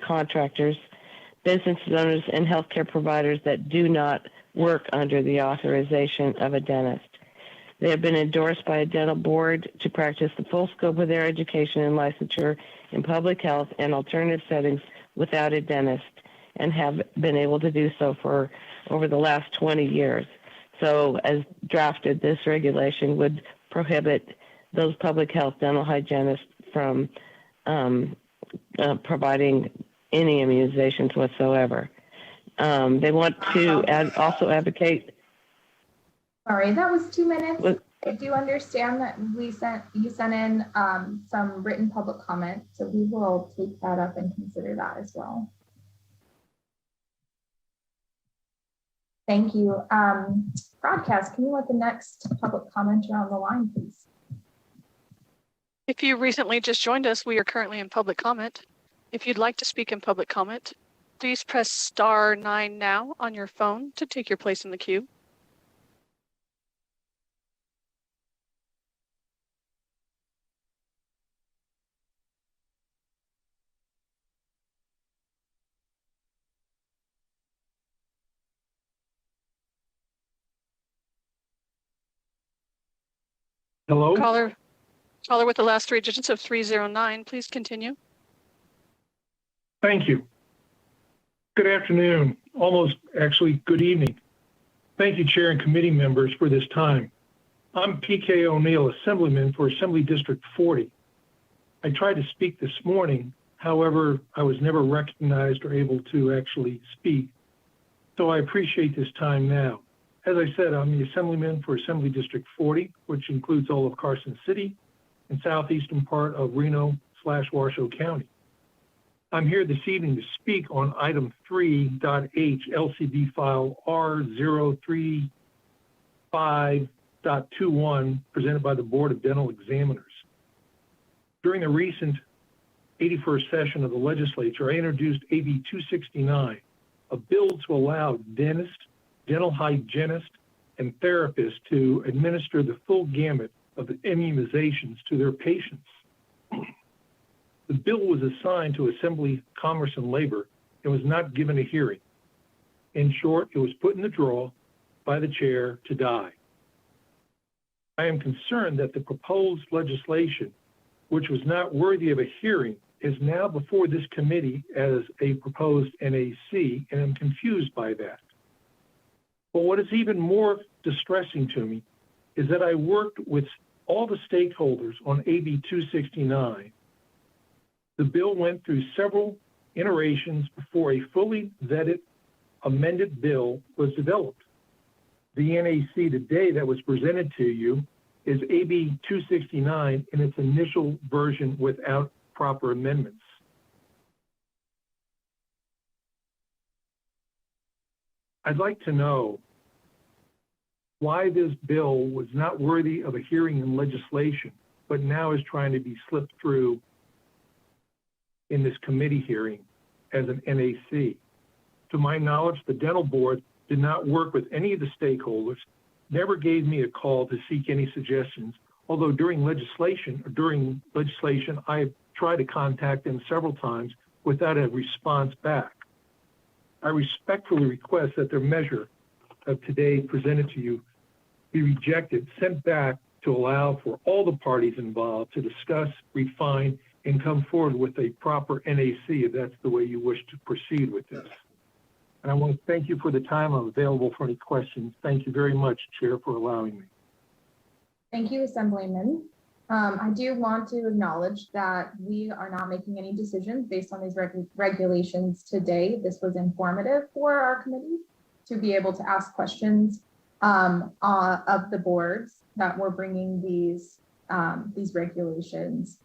contractors, business owners, and healthcare providers that do not work under the authorization of a dentist. They have been endorsed by a dental board to practice the full scope of their education and licensure in public health and alternative settings without a dentist, and have been able to do so for over the last 20 years. So as drafted, this regulation would prohibit those public health dental hygienists from providing any immunizations whatsoever. They want to also advocate. Sorry, that was 2 minutes. I do understand that you sent in some written public comment, so we will take that up and consider that as well. Thank you. Broadcast, can you let the next public commenter on the line, please? If you recently just joined us, we are currently in public comment. If you'd like to speak in public comment, please press *9 now on your phone to take your place in the queue. Hello? Caller with the last 3 digits of 309, please continue. Thank you. Good afternoon, almost actually good evening. Thank you, Chair and committee members, for this time. I'm PK O'Neill, Assemblyman for Assembly District 40. I tried to speak this morning, however, I was never recognized or able to actually speak, so I appreciate this time now. As I said, I'm the Assemblyman for Assembly District 40, which includes all of Carson City and southeastern part of Reno/Washoe County. I'm here this evening to speak on item 3.H LCD file R035.21 presented by the Board of Dental Examiners. During the recent 81st session of the legislature, I introduced AB 269, a bill to allow dentists, dental hygienists, and therapists to administer the full gamut of the immunizations to their patients. The bill was assigned to Assembly, Commerce, and Labor and was not given a hearing. In short, it was put in the drawer by the chair to die. I am concerned that the proposed legislation, which was not worthy of a hearing, is now before this committee as a proposed NAC, and I'm confused by that. But what is even more distressing to me is that I worked with all the stakeholders on AB 269. The bill went through several iterations before a fully vetted amended bill was developed. The NAC today that was presented to you is AB 269 in its initial version without proper amendments. I'd like to know why this bill was not worthy of a hearing in legislation, but now is trying to be slipped through in this committee hearing as an NAC. To my knowledge, the dental board did not work with any of the stakeholders, never gave me a call to seek any suggestions, although during legislation, I tried to contact them several times without a response back. I respectfully request that their measure of today presented to you be rejected, sent back to allow for all the parties involved to discuss, refine, and come forward with a proper NAC if that's the way you wish to proceed with this. And I want to thank you for the time. I'm available for any questions. Thank you very much, Chair, for allowing me. Thank you, Assemblyman. I do want to acknowledge that we are not making any decisions based on these regulations today. This was informative for our committee to be able to ask questions of the boards that were bringing these regulations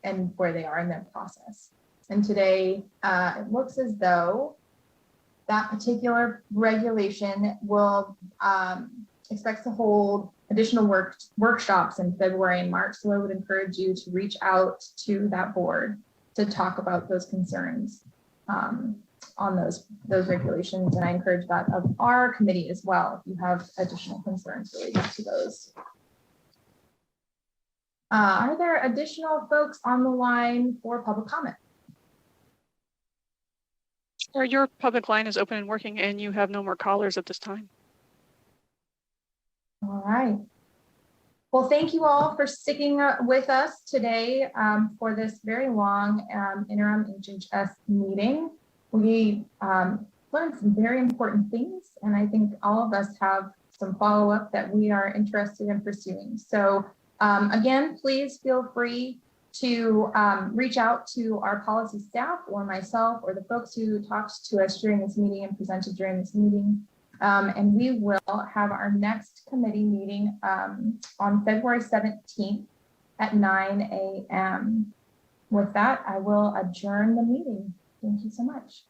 and where they are in their process. And today, it looks as though that particular regulation will expects to hold additional workshops in February and March. So I would encourage you to reach out to that board to talk about those concerns on those regulations. And I encourage that of our committee as well, if you have additional concerns related to those. Are there additional folks on the line for public comment? Sir, your public line is open and working and you have no more callers at this time. All right. Well, thank you all for sticking with us today for this very long interim HHS meeting. We learned some very important things, and I think all of us have some follow-up that we are interested in pursuing. So again, please feel free to reach out to our policy staff or myself or the folks who talked to us during this meeting and presented during this meeting. And we will have our next committee meeting on February 17th at 9 a.m. With that, I will adjourn the meeting. Thank you so much.